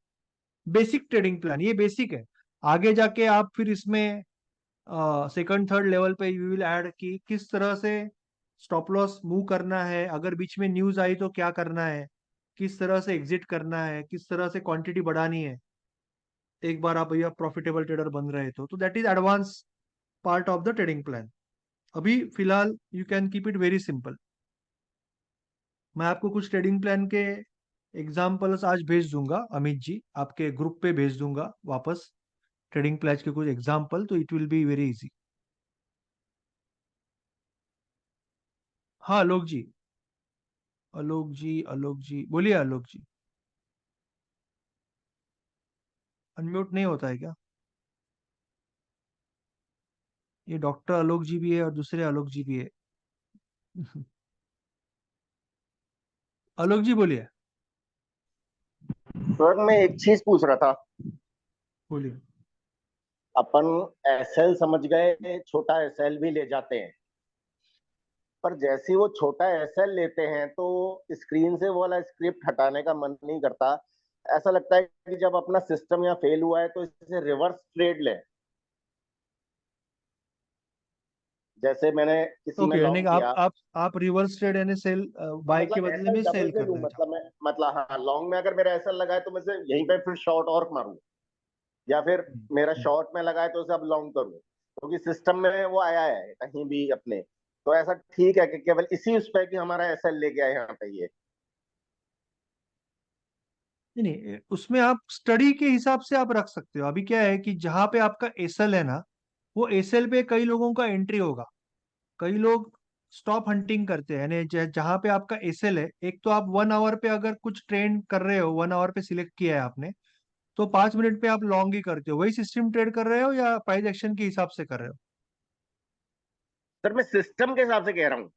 basic trading plan. ये बेसिक है। आगे जाके आप फिर इसमें सेकंड थर्ड लेवल पे यू विल ऐड कि किस तरह से स्टॉप लॉस मूव करना है, अगर बीच में न्यूज आई तो क्या करना है, किस तरह से एग्जिट करना है, किस तरह से क्वांटिटी बढ़ानी है एक बार आप भैया प्रॉफिटेबल ट्रेडर बन रहे तो that is advance part of the trading plan. अभी फिलहाल you can keep it very simple. मैं आपको कुछ ट्रेडिंग प्लान के एग्जाम्पल्स आज भेज दूंगा, अमित जी आपके ग्रुप पे भेज दूंगा वापस ट्रेडिंग प्लान के कुछ एग्जाम्पल, तो it will be very easy. हाँ आलोक जी, आलोक जी बोलिए आलोक जी। अनम्यूट नहीं होता है क्या? ये डॉक्टर आलोक जी भी है और दूसरे आलोक जी भी है। आलोक जी बोलिए। सर मैं एक चीज पूछ रहा था। बोलिए। अपन एसएल समझ गए, छोटा एसएल भी ले जाते हैं, पर जैसे ही वो छोटा एसएल लेते हैं तो स्क्रीन से वो वाला स्क्रिप्ट हटाने का मन नहीं करता। ऐसा लगता है कि जब अपना सिस्टम यहाँ फेल हुआ है तो इसे रिवर्स ट्रेड लें। जैसे मैंने किसी में ओके, यानी कि लॉन्ग किया, आप रिवर्स ट्रेड यानी सेल बाय के मतलब बदले एसएल में डबल सेल में लूं, करना चाहते मतलब मैं, मतलब हाँ लॉन्ग में अगर मेरा एसएल लगा है तो मैं से यहीं पे फिर शॉर्ट और मारूं, या फिर हैं। मेरा शॉर्ट में लगा है तो उसे अब लॉन्ग करूं, क्योंकि सिस्टम में वो आया है कहीं भी अपने। तो ऐसा ठीक है कि केवल इसी उस पे कि हमारा एसएल ले गया है यहाँ पे ये। नहीं नहीं, उसमें आप स्टडी के हिसाब से आप रख सकते हो। अभी क्या है कि जहां पे आपका एसएल है ना, वो एसएल पे कई लोगों का एंट्री होगा। कई लोग स्टॉप हंटिंग करते हैं, यानी जहां पे आपका एसएल है, एक तो आप 1 आवर पे अगर कुछ ट्रेड कर रहे हो, 1 आवर पे सिलेक्ट किया है आपने, तो 5 मिनट पे आप लॉन्ग ही करते हो। वही सिस्टम ट्रेड कर रहे हो या प्राइस एक्शन के हिसाब से कर रहे हो? सर मैं सिस्टम के हिसाब से कह रहा हूँ,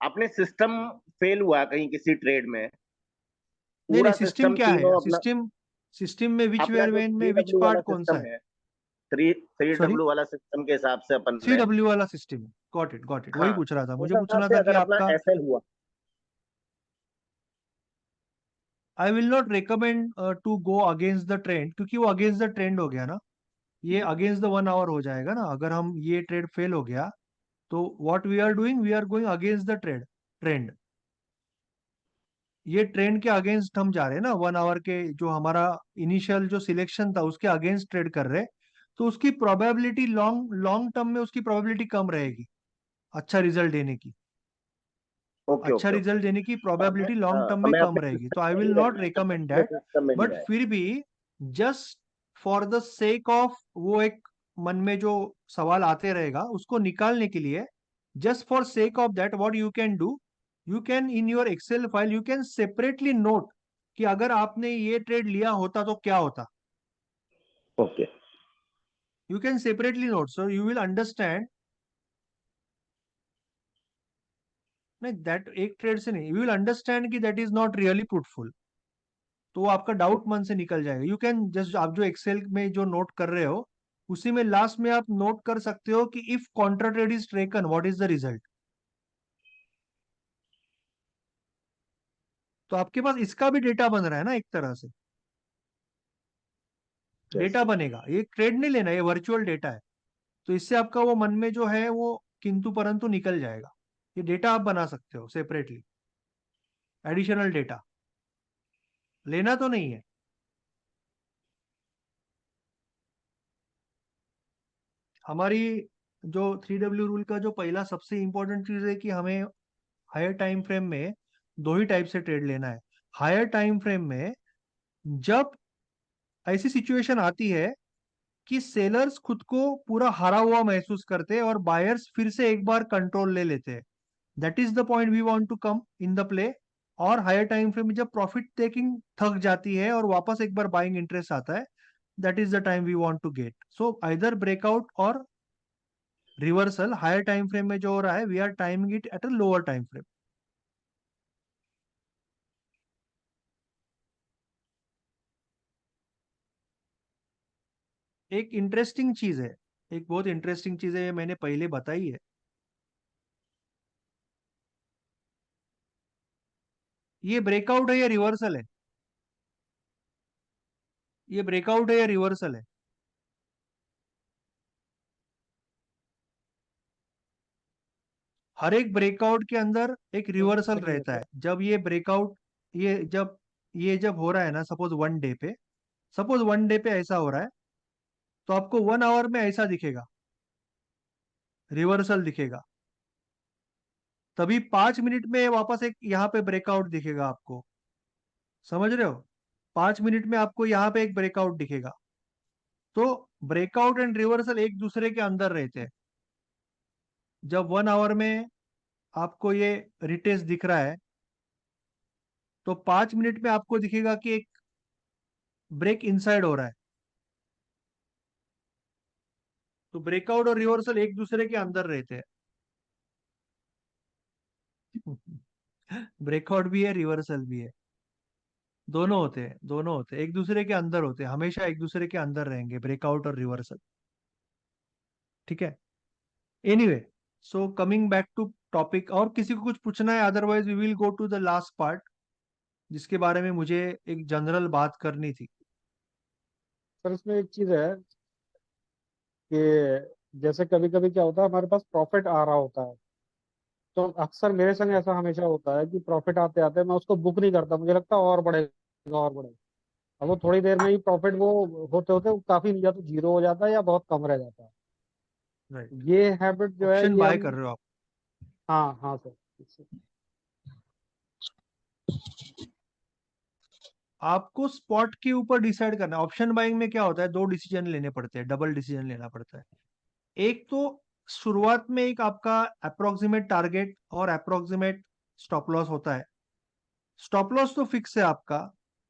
अपने सिस्टम फेल हुआ कहीं किसी ट्रेड में, नहीं नहीं, पूरा सिस्टम सिस्टम क्या है तीनों अपना, सिस्टम? सिस्टम में विच अपना वेयर जो वेन में थ्री विच डब्ल्यू वाला पार्ट कौन सा सिस्टम है? है, थ्री थ्री सॉरी, डब्ल्यू वाला सिस्टम के हिसाब से अपन थ्री ने। डब्ल्यू वाला सिस्टम। गॉट इट, वही हाँ, पूछ रहा था, उस मुझे हिसाब पूछना से था कि अगर अपना आपका। एसएल हुआ। I will not recommend to go against the trend, क्योंकि वो अगेंस्ट द ट्रेंड हो गया ना। ये अगेंस्ट द 1 आवर हो जाएगा ना, अगर हम ये ट्रेड फेल हो गया तो what we are doing, we are going against the trend. ये ट्रेंड के अगेंस्ट हम जा रहे हैं ना, 1 आवर के जो हमारा इनिशियल जो सिलेक्शन था उसके अगेंस्ट ट्रेड कर रहे हैं। तो उसकी प्रोबेबिलिटी लॉन्ग लॉन्ग टर्म में उसकी प्रोबेबिलिटी कम रहेगी अच्छा रिजल्ट देने की। ओके अच्छा ओके ओके। रिजल्ट देने की हमें, प्रोबेबिलिटी लॉन्ग टर्म हमें में कम अपने रहेगी, तो सिस्टम आई में विल ही नॉट रहना है, जब तक रिकमेंड अपने दैट। सिस्टम में ही बट रहे। फिर भी just for the sake of, वो एक मन में जो सवाल आते रहेगा उसको निकालने के लिए, just for sake of that what you can do, you can in your Excel file you can separately note कि अगर आपने ये ट्रेड लिया होता तो क्या होता। Okay. You can separately note, so you will understand नहीं, दैट एक ट्रेड से नहीं, यू विल अंडरस्टैंड कि that is not really fruitful, तो वो आपका डाउट मन से निकल जाएगा। यू कैन जस्ट, आप जो एक्सेल में जो नोट कर रहे हो उसी में लास्ट में आप नोट कर सकते हो कि if Contra trade is taken what is the result. तो आपके पास इसका भी डेटा बन रहा है ना एक तरह से, यस। डेटा बनेगा, ये ट्रेड नहीं लेना, ये वर्चुअल डेटा है। तो इससे आपका वो मन में जो है वो किंतु परंतु निकल जाएगा। ये डेटा आप बना सकते हो सेपरेटली, एडिशनल डेटा, लेना तो नहीं है। हमारी जो 3W रूल का जो पहला सबसे इंपॉर्टेंट चीज है कि हमें हायर टाइम फ्रेम में दो ही टाइप से ट्रेड लेना है। हायर टाइम फ्रेम में जब ऐसी सिचुएशन आती है कि सेलर्स खुद को पूरा हारा हुआ महसूस करते हैं और बायर्स फिर से एक बार कंट्रोल ले लेते हैं, that is the point we want to come in the play. और हायर टाइम फ्रेम में जब प्रॉफिट टेकिंग थक जाती है और वापस एक बार बाइंग इंटरेस्ट आता है, that is the time we want to get. So either breakout और रिवर्सल हायर टाइम फ्रेम में जो हो रहा है, we are timing it at a lower time frame. एक इंटरेस्टिंग चीज है, एक बहुत इंटरेस्टिंग चीज है, ये मैंने पहले बताई है। ये ब्रेकआउट है या रिवर्सल है? ये ब्रेकआउट है या रिवर्सल है? हर एक ब्रेकआउट के अंदर एक रिवर्सल नहीं है रहता सर। है। जब ये ब्रेकआउट, ये जब हो रहा है ना, सपोज वन डे पे, सपोज वन डे पे ऐसा हो रहा है, तो आपको 1 आवर में ऐसा दिखेगा, रिवर्सल दिखेगा। तभी 5 मिनट में वापस एक यहाँ पे ब्रेकआउट दिखेगा आपको, समझ रहे हो? 5 मिनट में आपको यहाँ पे एक ब्रेकआउट दिखेगा। तो ब्रेकआउट एंड रिवर्सल एक दूसरे के अंदर रहते हैं। जब 1 आवर में आपको ये रिटेस्ट दिख रहा है, तो 5 मिनट में आपको दिखेगा कि एक ब्रेक इनसाइड हो रहा है। तो ब्रेकआउट और रिवर्सल एक दूसरे के अंदर रहते हैं। ब्रेकआउट भी है, रिवर्सल भी है, दोनों होते हैं, दोनों होते हैं, एक दूसरे के अंदर होते हैं, हमेशा एक दूसरे के अंदर रहेंगे ब्रेकआउट और रिवर्सल। ठीक है। Anyway, so coming back to topic, और किसी को कुछ पूछना है? Otherwise we will go to the last part, जिसके बारे में मुझे एक जनरल बात करनी थी। सर इसमें एक चीज है कि जैसे कभी कभी क्या होता है, हमारे पास प्रॉफिट आ रहा होता है, तो अक्सर मेरे संग ऐसा हमेशा होता है कि प्रॉफिट आते आते मैं उसको बुक नहीं करता, मुझे लगता है और बढ़ेगा और बढ़ेगा। अब वो थोड़ी देर में ही प्रॉफिट वो होते होते वो काफी, या तो जीरो हो जाता है या बहुत कम रह जाता है। राइट। ये हैबिट जो है ऑप्शन ये बाय हम। कर रहे हो आप? हाँ हाँ सर। आपको स्पॉट के ऊपर डिसाइड करना है। ऑप्शन बाइंग में क्या होता है, दो डिसीजन लेने पड़ते हैं, डबल डिसीजन लेना पड़ता है। एक तो शुरुआत में एक आपका अप्रोक्सीमेट टारगेट और अप्रोक्सीमेट स्टॉप लॉस होता है। स्टॉप लॉस तो फिक्स है आपका,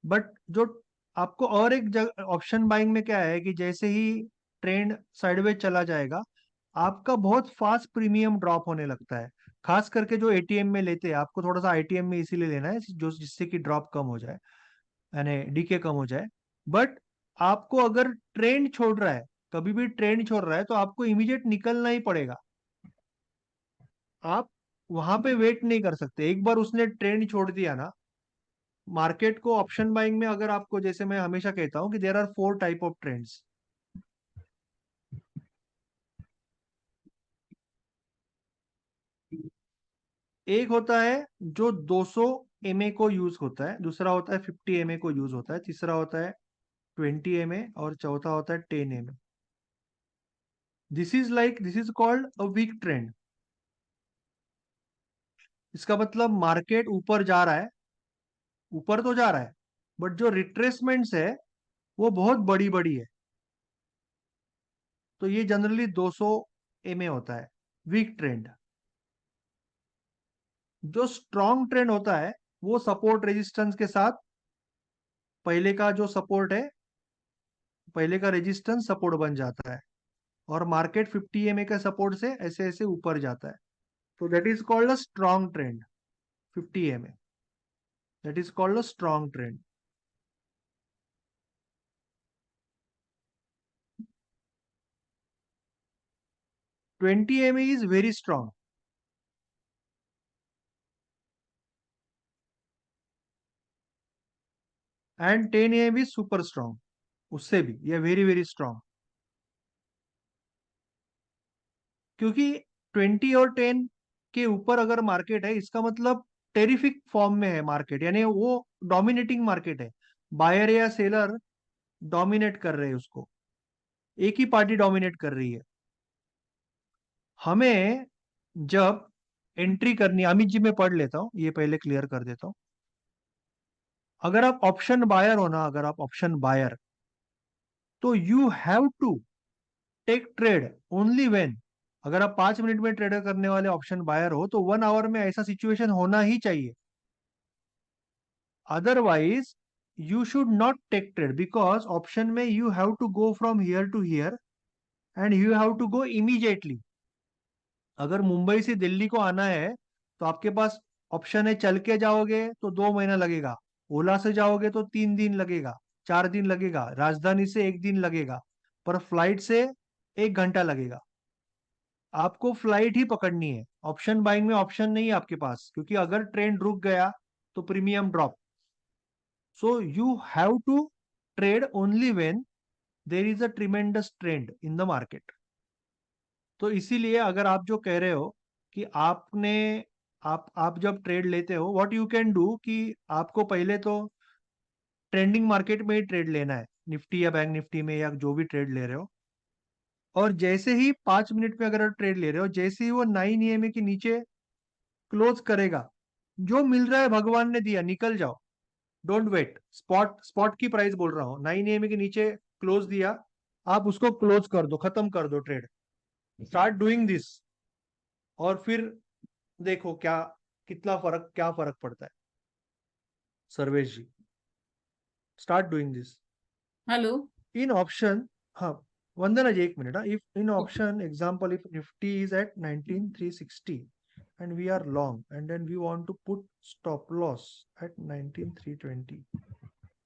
बट जो आपको और एक ऑप्शन बाइंग में क्या है कि जैसे ही ट्रेंड साइडवेज चला जाएगा, आपका बहुत फास्ट प्रीमियम ड्रॉप होने लगता है। खास करके जो एटीएम में लेते हैं, आपको थोड़ा सा आईटीएम में इसीलिए लेना है जो जिससे कि ड्रॉप कम हो जाए, यानी डीके कम हो जाए। बट आपको अगर ट्रेंड छोड़ रहा है, कभी भी ट्रेंड छोड़ रहा है, तो आपको इमीडिएट निकलना ही पड़ेगा। आप वहां पे वेट नहीं कर सकते। एक बार उसने ट्रेंड छोड़ दिया ना, मार्केट को ऑप्शन बाइंग में, अगर आपको, जैसे मैं हमेशा कहता हूं कि there are 4 type of trends. एक होता है जो 200 एमए को यूज होता है, दूसरा होता है 50 एमए को यूज होता है, तीसरा होता है 20 एमए, और चौथा होता है 10 MA. This is called a weak trend. इसका मतलब मार्केट ऊपर जा रहा है, ऊपर तो जा रहा है, बट जो रिट्रेसमेंट्स है वो बहुत बड़ी बड़ी है। तो ये जनरली 200 एमए होता है वीक ट्रेंड। जो स्ट्रॉन्ग ट्रेंड होता है वो सपोर्ट रेजिस्टेंस के साथ, पहले का जो सपोर्ट है, पहले का रेजिस्टेंस सपोर्ट बन जाता है, और मार्केट 50 एमए के सपोर्ट से ऐसे ऐसे ऊपर जाता है। तो that is called a strong trend 50 EMA, that is called a strong trend. 20 EMA is very strong. And 10 AM is super strong. उससे भी ये वेरी वेरी स्ट्रांग. क्योंकि 20 और 10 के ऊपर अगर मार्केट है, इसका मतलब टेरिफिक फॉर्म में है मार्केट, यानी वो डोमिनेटिंग मार्केट है. बायर या सेलर डोमिनेट कर रहे हैं उसको, एक ही पार्टी डोमिनेट कर रही है. हमें जब एंट्री करनी, अमित जी मैं पढ़ लेता हूं, ये पहले क्लियर कर देता हूं. अगर आप ऑप्शन बायर हो ना, अगर आप ऑप्शन बायर, तो you have to take trade only when, अगर आप 5 मिनट में ट्रेड करने वाले ऑप्शन बायर हो तो 1 आवर में ऐसा सिचुएशन होना ही चाहिए. Otherwise you should not take trade, because option में you have to go from here to here and you have to go immediately. अगर मुंबई से दिल्ली को आना है तो आपके पास ऑप्शन है, चल के जाओगे तो 2 महीना लगेगा, ओला से जाओगे तो 3 दिन लगेगा, 4 दिन लगेगा, राजधानी से 1 दिन लगेगा, पर फ्लाइट से 1 घंटा लगेगा. आपको फ्लाइट ही पकड़नी है. ऑप्शन बाइंग में ऑप्शन नहीं है आपके पास, क्योंकि अगर ट्रेन रुक गया तो premium drop. So you have to trade only when there is a tremendous trend in the market. तो इसीलिए अगर आप जो कह रहे हो कि आपने आप जब ट्रेड लेते हो, व्हाट यू कैन डू कि आपको पहले तो ट्रेंडिंग मार्केट में ही ट्रेड लेना है, निफ्टी या बैंक निफ्टी में या जो भी ट्रेड ले रहे हो. और जैसे ही 5 मिनट में अगर आप ट्रेड ले रहे हो, जैसे ही वो 9 EMA के नीचे क्लोज करेगा, जो मिल रहा है भगवान ने दिया, निकल जाओ. Don't wait. स्पॉट स्पॉट की प्राइस बोल रहा हूँ, 9 EMA के नीचे क्लोज दिया, आप उसको क्लोज कर दो, खत्म कर दो ट्रेड. स्टार्ट डूइंग दिस, और फिर देखो क्या, क्या फर्क पड़ता है. Sarvesh ji, start doing this. Hello. In option, हाँ Vandana ji 1 minute. If in okay. Option example, if Nifty is at 19360 and we are long, and then we want to put stop loss at 19320,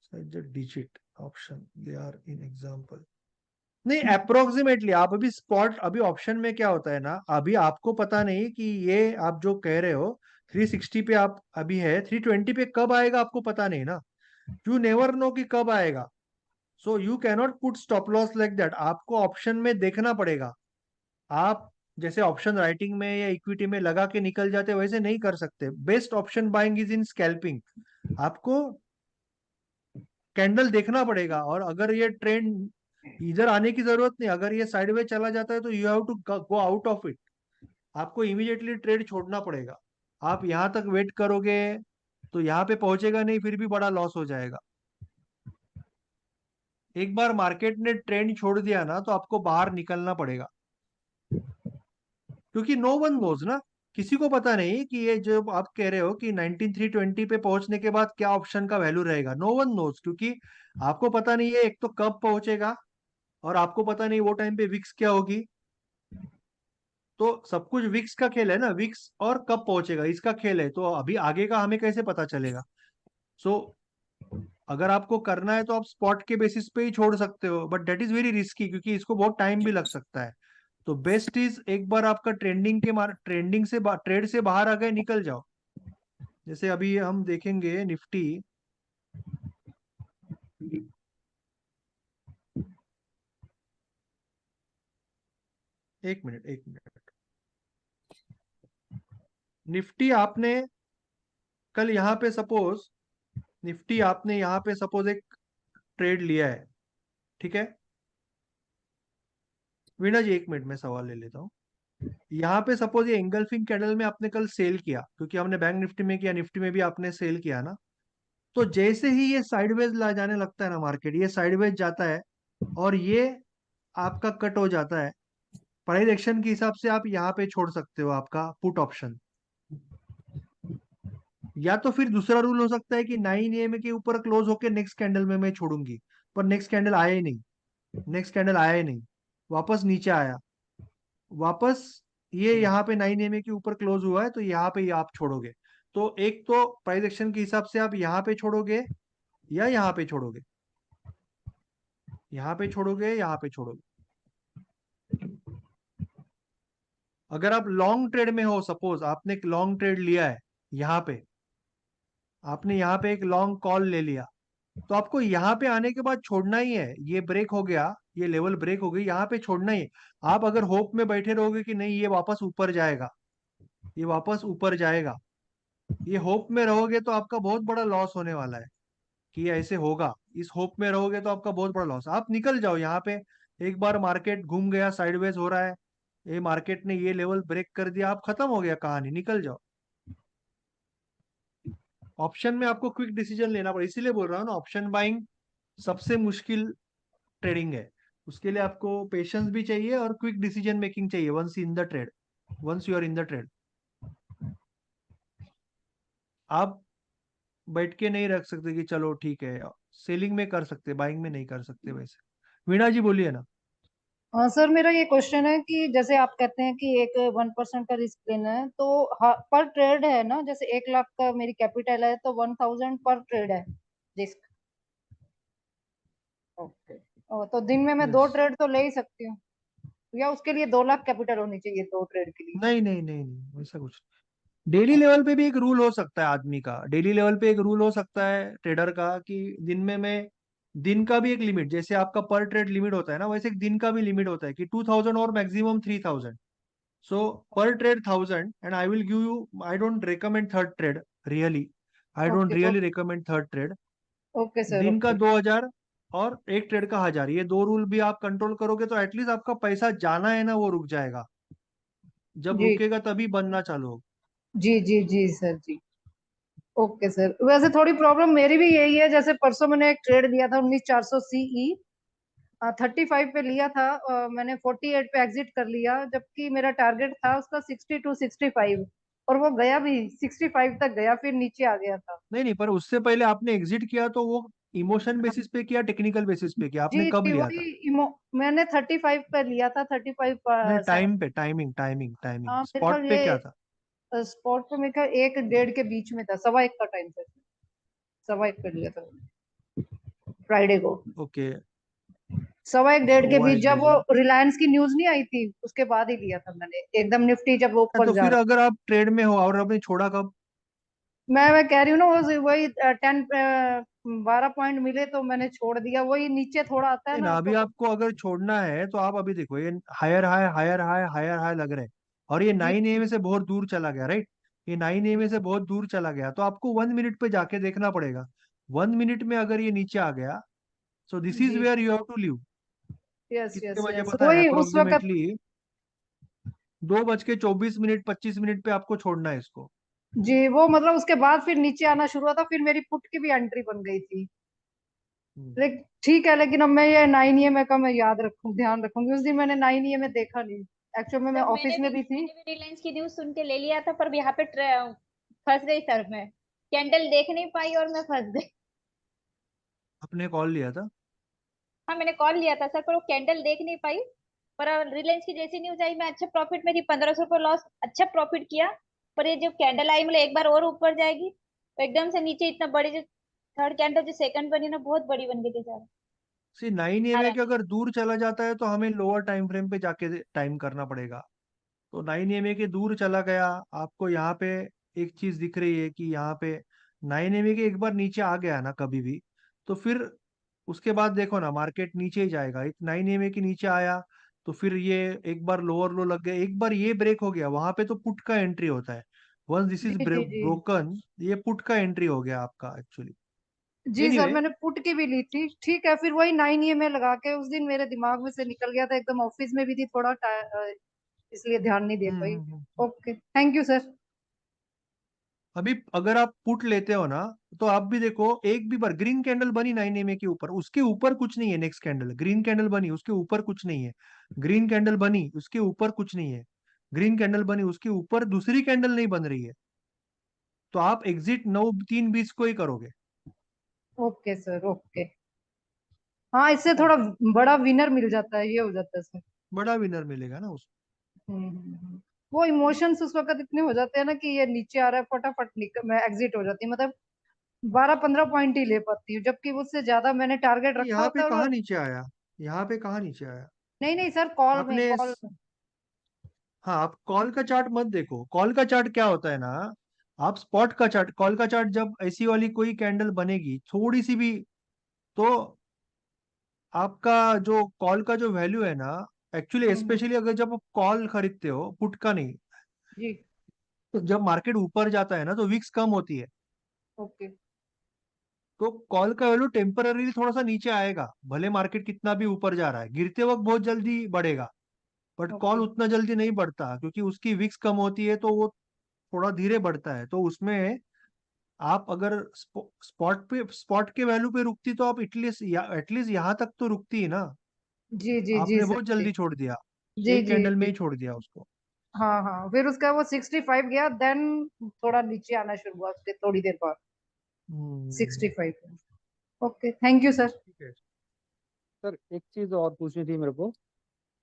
so it's a digit option, they are in example. नहीं, approximately आप अभी spot, अभी option में क्या होता है ना, अभी आपको पता नहीं कि ये आप जो कह रहे हो 360 पे आप अभी है, 320 पे कब आएगा आपको पता नहीं ना. यू नेवर नो कि कब आएगा. So you cannot put stop loss like that. आपको ऑप्शन में देखना पड़ेगा. आप जैसे ऑप्शन राइटिंग में या इक्विटी में लगा के निकल जाते, वैसे नहीं कर सकते. Best option buying is in scalping. आपको कैंडल देखना पड़ेगा, और अगर ये ट्रेंड इधर आने की जरूरत नहीं, अगर ये साइडवेज चला जाता है तो you have to go out of it. आपको इमीडिएटली ट्रेड छोड़ना पड़ेगा. आप यहां तक वेट करोगे तो यहाँ पे पहुंचेगा नहीं, फिर भी बड़ा लॉस हो जाएगा. एक बार मार्केट ने ट्रेंड छोड़ दिया ना, तो आपको बाहर निकलना पड़ेगा. क्योंकि नो वन नोज ना, किसी को पता नहीं कि ये जो आप कह रहे हो कि 19320 पे पहुंचने के बाद क्या ऑप्शन का वैल्यू रहेगा. नो वन नोज, क्योंकि आपको पता नहीं है एक तो कब पहुंचेगा, और आपको पता नहीं वो टाइम पे विक्स क्या होगी. तो सब कुछ विक्स का खेल है ना, विक्स और कब पहुंचेगा इसका खेल है. तो अभी आगे का हमें कैसे पता चलेगा. सो अगर आपको करना है तो आप स्पॉट के बेसिस पे ही छोड़ सकते हो, but that is very risky, क्योंकि इसको बहुत टाइम भी लग सकता है. तो बेस्ट इज एक बार आपका ट्रेंडिंग से ट्रेड से बाहर आ गए, निकल जाओ. जैसे अभी हम देखेंगे निफ्टी, एक मिनट. निफ्टी आपने कल यहाँ पे सपोज, निफ्टी आपने यहाँ पे सपोज एक ट्रेड लिया है, ठीक है. वीणा जी 1 मिनट में सवाल ले लेता हूँ. यहाँ पे सपोज ये एंगल्फिंग कैंडल में आपने कल सेल किया, क्योंकि हमने बैंक निफ्टी में किया, निफ्टी में भी आपने सेल किया ना. तो जैसे ही ये साइडवेज ला जाने लगता है ना मार्केट, ये साइडवेज जाता है और ये आपका कट हो जाता है, प्राइस एक्शन के हिसाब से आप यहाँ पे छोड़ सकते हो आपका पुट ऑप्शन. या तो फिर दूसरा रूल हो सकता है कि 9 AM के ऊपर क्लोज होके नेक्स्ट कैंडल में मैं छोड़ूंगी, पर नेक्स्ट कैंडल आया ही नहीं, वापस नीचे आया, वापस ये यहाँ पे 9 EMA के ऊपर क्लोज हुआ है, तो यहाँ पे ये आप छोड़ोगे। तो एक तो प्राइस एक्शन के हिसाब से आप यहाँ पे छोड़ोगे या यहाँ पे छोड़ोगे, यहाँ पे छोड़ोगे, यहाँ पे छोड़ोगे। अगर आप लॉन्ग ट्रेड में हो, सपोज आपने एक लॉन्ग ट्रेड लिया है यहाँ पे, आपने यहाँ पे एक लॉन्ग कॉल ले लिया, तो आपको यहाँ पे आने के बाद छोड़ना ही है। ये ब्रेक हो गया, ये लेवल ब्रेक हो गई, यहाँ पे छोड़ना ही है। आप अगर होप में बैठे रहोगे कि नहीं ये वापस ऊपर जाएगा, ये वापस ऊपर जाएगा, ये होप में रहोगे तो आपका बहुत बड़ा लॉस होने वाला है कि ये ऐसे होगा। इस होप में रहोगे तो आपका बहुत बड़ा लॉस। आप निकल जाओ यहाँ पे। एक बार मार्केट घूम गया, साइडवेज हो रहा है, ये मार्केट ने ये लेवल ब्रेक कर दिया, आप खत्म हो गया कहानी, निकल जाओ। ऑप्शन में आपको क्विक डिसीजन लेना पड़ेगा, इसीलिए बोल रहा हूँ ना, ऑप्शन बाइंग सबसे मुश्किल ट्रेडिंग है। उसके लिए आपको पेशेंस भी चाहिए और क्विक डिसीजन मेकिंग चाहिए once in the trade, once you are in the trade. आप बैठ के नहीं रख सकते कि चलो ठीक है, सेलिंग में कर सकते, बाइंग में नहीं कर सकते वैसे। वीणा जी बोलिए ना। हाँ सर, मेरा ये क्वेश्चन है कि जैसे आप कहते हैं कि एक 1% का रिस्क लेना है, तो पर ट्रेड है ना, जैसे 1 लाख का मेरी कैपिटल है तो 1000 पर ट्रेड है रिस्क। ओके। तो दिन में मैं दो यस। ट्रेड तो ले ही सकती हूँ, या उसके लिए 2 लाख कैपिटल होनी चाहिए दो ट्रेड के लिए? नहीं नहीं नहीं नहीं, वैसा कुछ। डेली लेवल पे भी एक रूल हो सकता है आदमी का, डेली लेवल पे एक रूल हो सकता है ट्रेडर का कि दिन में मैं, दिन का भी एक लिमिट, जैसे आपका पर ट्रेड लिमिट होता है ना, वैसे एक दिन का भी लिमिट होता है कि 2000 और मैक्सिमम 3000। सो पर trade 1000 and I will give you, I don't recommend third trade really, I don't okay. Really recommend third trade. Okay sir. दिन का ओके। 2000 और एक ट्रेड का 1000, ये दो रूल भी आप कंट्रोल करोगे तो एटलीस्ट आपका पैसा जाना है ना वो रुक जाएगा। जब जी रुकेगा तभी बनना चालू होगा। जी जी जी सर जी। ओके सर, वैसे थोड़ी प्रॉब्लम मेरी भी यही है, जैसे परसों मैंने एक ट्रेड लिया था 19400 CE, 35 पे लिया था, मैंने 48 पे एग्जिट कर लिया, जबकि मेरा टारगेट था उसका 60 to 65, और वो गया भी 65 तक गया, फिर नीचे आ गया था। नहीं नहीं, पर उससे पहले आपने एग्जिट किया तो वो इमोशन बेसिस पे किया, टेक्निकल बेसिस पे किया, आपने जी कब जी, लिया था? वही मैंने 35 पे लिया था, 35 नहीं, 7। टाइम पे, टाइमिंग टाइमिंग टाइमिंग हाँ मेरे स्पॉट ख्याल पे क्या था? ये स्पॉट पे मेरे ख्याल 1 1:30 के बीच में था, 1:15 का टाइम था, 1:15 पे लिया था फ्राइडे को। ओके। 1:15 के सवा बीच, एक जब डेढ़ वो में। रिलायंस की न्यूज नहीं आई थी उसके बाद ही लिया था मैंने, एकदम निफ्टी जब वो ऊपर तो जा फिर रहा। अगर आप ट्रेड में हो और आपने छोड़ा कब? मैं कह रही हूँ ना, वो वही 10 12 पॉइंट मिले तो मैंने छोड़ दिया, वही नीचे थोड़ा आता है नहीं ना ना, अभी तो। आपको अगर छोड़ना है तो आप अभी देखो, ये higher high higher high higher high लग रहे हैं, और ये जी 9 AM से बहुत दूर चला गया, राइट? ये 9 AM से बहुत दूर चला गया, तो आपको 1 मिनट पे जाके देखना पड़ेगा। 1 मिनट में अगर ये नीचे आ गया, सो दिस इज जी। Where you have to leave. Yes कितने यस बजे यस, पता है? वही उस वक्त। अप्रोक्सीमेटली 2:24 मिनट 25 मिनट पे आपको छोड़ना है इसको। जी, वो मतलब उसके बाद फिर नीचे आना शुरू हुआ था, फिर मेरी पुट की भी एंट्री बन गई थी। हम्म। लेकिन ठीक है, लेकिन अब मैं ये 9 EMA का मैं याद रखूं, ध्यान रखूंगी। उस दिन मैंने 9 EMA देखा नहीं, एक्चुअल में मैं सर ऑफिस में भी थी। मैंने भी रिलायंस की न्यूज सुन के ले लिया था, पर यहाँ पे फंस गई सर, मैं कैंडल देख नहीं पाई और मैं फंस गई। आपने कॉल लिया था? हाँ मैंने कॉल लिया था सर, पर वो कैंडल देख नहीं पाई। पर रिलायंस की जैसी न्यूज आई, मैं अच्छा प्रॉफिट में थी, 1500 लॉस, अच्छा प्रॉफिट किया। पर ये जो कैंडल आई, मतलब एक बार और ऊपर जाएगी, तो एकदम से नीचे इतना बड़ी जो थर्ड कैंडल जो सेकंड बनी ना, बहुत बड़ी बन गई थी सर। सी 9 AM के अगर दूर चला जाता है तो हमें लोअर टाइम फ्रेम पे जाके टाइम करना पड़ेगा। तो 9 AM के दूर चला गया, आपको यहाँ पे एक चीज दिख रही है कि यहाँ पे 9 AM के एक बार नीचे आ गया ना कभी भी, तो फिर उसके बाद देखो ना मार्केट नीचे ही जाएगा। एक 9 AM के नीचे आया तो फिर ये एक बार लोअर लो लग गया, एक बार ये ब्रेक हो गया, वहां पे तो पुट का एंट्री होता है। वंस दिस इज जी जी जी। ब्रोकन, ये पुट का एंट्री हो गया आपका एक्चुअली। जी सर, एनीवे, मैंने पुट की भी ली थी, ठीक है, फिर वही 9 EMA लगा के उस दिन मेरे दिमाग में से निकल गया था, एकदम ऑफिस में भी थी थोड़ा इसलिए ध्यान नहीं दे पाई। Okay, thank you sir. अभी अगर आप पुट लेते हो ना, तो आप भी देखो, एक भी बार ग्रीन कैंडल बनी 9 AM के ऊपर, उसके ऊपर कुछ नहीं है, नेक्स्ट कैंडल ग्रीन कैंडल बनी उसके ऊपर कुछ नहीं है, ग्रीन कैंडल बनी उसके ऊपर कुछ नहीं है, ग्रीन कैंडल बनी उसके ऊपर दूसरी कैंडल नहीं बन रही है, तो आप एग्जिट 9 3 20 को ही करोगे। Okay sir. ओके। हाँ, इससे ठीक है, थोड़ा बड़ा विनर मिल जाता है, ये हो जाता है सर। बड़ा विनर मिलेगा ना उसको। हम्म। वो इमोशंस उस वक्त इतने हो जाते हैं ना कि ये नीचे आ रहा है, फटाफट निकल मैं एग्जिट हो जाती हूँ, मतलब 12-15 पॉइंट ही ले पाती हूँ, जबकि उससे ज्यादा मैंने टारगेट रखा यहाँ होता पे है। कहाँ और नीचे आया? यहाँ पे कहाँ नीचे आया? नहीं नहीं सर, कॉल में, आपने कॉल में। हाँ, आप कॉल का चार्ट मत देखो। कॉल का चार्ट क्या होता है ना, आप स्पॉट का चार्ट, कॉल का चार्ट जब ऐसी वाली कोई कैंडल बनेगी थोड़ी सी भी, तो आपका जो कॉल का जो वैल्यू है ना, एक्चुअली हम्म। स्पेशली अगर जब आप कॉल खरीदते हो, पुट का नहीं, जी। तो जब मार्केट ऊपर जाता है ना तो विक्स कम होती है, ओके। तो कॉल का वैल्यू टेम्पररी थोड़ा सा नीचे आएगा, भले मार्केट कितना भी ऊपर जा रहा है, गिरते वक्त बहुत जल्दी बढ़ेगा। But call okay. उतना जल्दी नहीं बढ़ता, क्योंकि उसकी विक्स कम होती है, तो वो थोड़ा धीरे बढ़ता है। तो उसमें आप अगर स्पॉट के वैल्यू पे रुकती तो आप एटलीस्ट यहाँ तक तो रुकती ही ना। जी जी जी आपने सर बहुत जी। जल्दी छोड़ दिया, जी एक जी कैंडल में जी। ही छोड़ दिया उसको। हाँ हाँ, फिर उसका वो 65 गया, देन थोड़ा नीचे आना शुरू हुआ उसके थोड़ी देर बाद, हम्म। 65। Okay, thank you sir. ठीक है। सर एक चीज और पूछनी थी मेरे को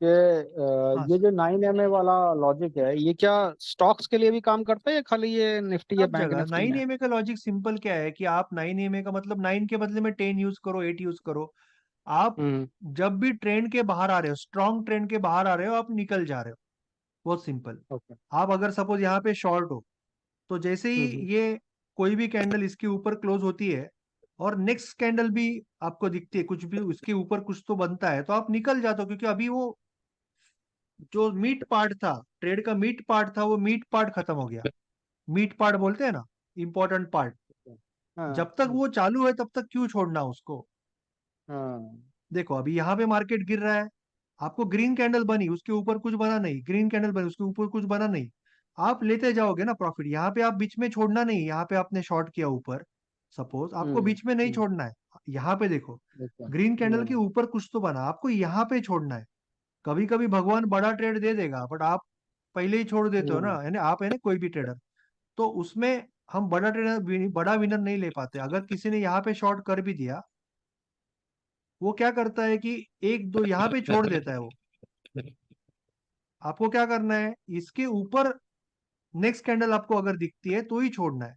कि हाँ ये सर, जो 9 MA वाला लॉजिक है, ये क्या स्टॉक्स के लिए भी काम करता है या खाली ये निफ्टी या सब बैंक जगह निफ्टी में 9 EMA का लॉजिक सिंपल क्या है कि आप 9 EMA का मतलब 9 के बदले में 10 यूज करो, 8 यूज करो। आप हम्म। जब भी ट्रेंड के बाहर आ रहे हो, स्ट्रॉन्ग ट्रेंड के बाहर आ रहे हो, आप निकल जा रहे हो। बहुत सिंपल। ओके। आप अगर सपोज यहाँ पे शॉर्ट हो, तो जैसे ही हम्म। ये कोई भी कैंडल इसके ऊपर क्लोज होती है और नेक्स्ट कैंडल भी आपको दिखती है, कुछ भी उसके ऊपर कुछ तो बनता है, तो आप निकल जाते हो, क्योंकि अभी वो जो मीट पार्ट था, ट्रेड का मीट पार्ट था, वो मीट पार्ट खत्म हो गया। मीट पार्ट बोलते हैं ना, इंपॉर्टेंट पार्ट। हाँ जब तक वो चालू है तब तक क्यों छोड़ना उसको? हाँ। देखो अभी यहाँ पे मार्केट गिर रहा है, आपको ग्रीन कैंडल बनी, उसके ऊपर कुछ बना नहीं, ग्रीन कैंडल बनी, उसके ऊपर कुछ बना नहीं, आप लेते जाओगे ना प्रॉफिट। यहाँ पे आप बीच में छोड़ना नहीं, यहाँ पे आपने शॉर्ट किया ऊपर, सपोज आपको हम्म। बीच में नहीं हम्म। छोड़ना है। यहाँ पे देखो, ओके। ग्रीन कैंडल के हाँ। ऊपर कुछ तो बना, आपको यहाँ पे छोड़ना है। कभी कभी भगवान बड़ा ट्रेड दे देगा, बट आप पहले ही छोड़ देते हो ना, हम्म। यानी आप है ना कोई भी ट्रेडर, तो उसमें हम बड़ा ट्रेडर, बड़ा विनर नहीं ले पाते। अगर किसी ने यहाँ पे शॉर्ट कर भी दिया, वो क्या करता है कि एक दो यहाँ पे छोड़ देता है वो। आपको क्या करना है, इसके ऊपर नेक्स्ट कैंडल आपको अगर दिखती है तो ही छोड़ना है,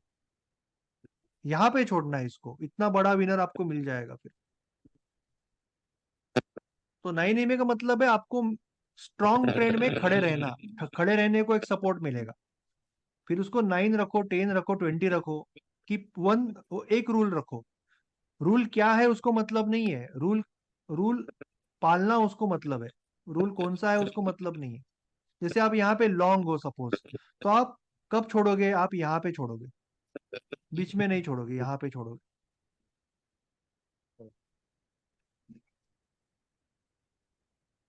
यहाँ पे छोड़ना है इसको, इतना बड़ा विनर आपको मिल जाएगा फिर। तो 9 EMA का मतलब है आपको स्ट्रॉन्ग ट्रेंड में खड़े रहना, खड़े रहने को एक सपोर्ट मिलेगा। फिर उसको 9 रखो, 10 रखो, 20 रखो, कि वन, एक रूल रखो। रूल क्या है उसको मतलब नहीं है, रूल रूल पालना उसको मतलब है। रूल कौन सा है उसको मतलब नहीं है। जैसे आप यहाँ पे लॉन्ग हो सपोज, तो आप कब छोड़ोगे? आप यहाँ पे छोड़ोगे, बीच में नहीं छोड़ोगे, यहाँ पे छोड़ोगे।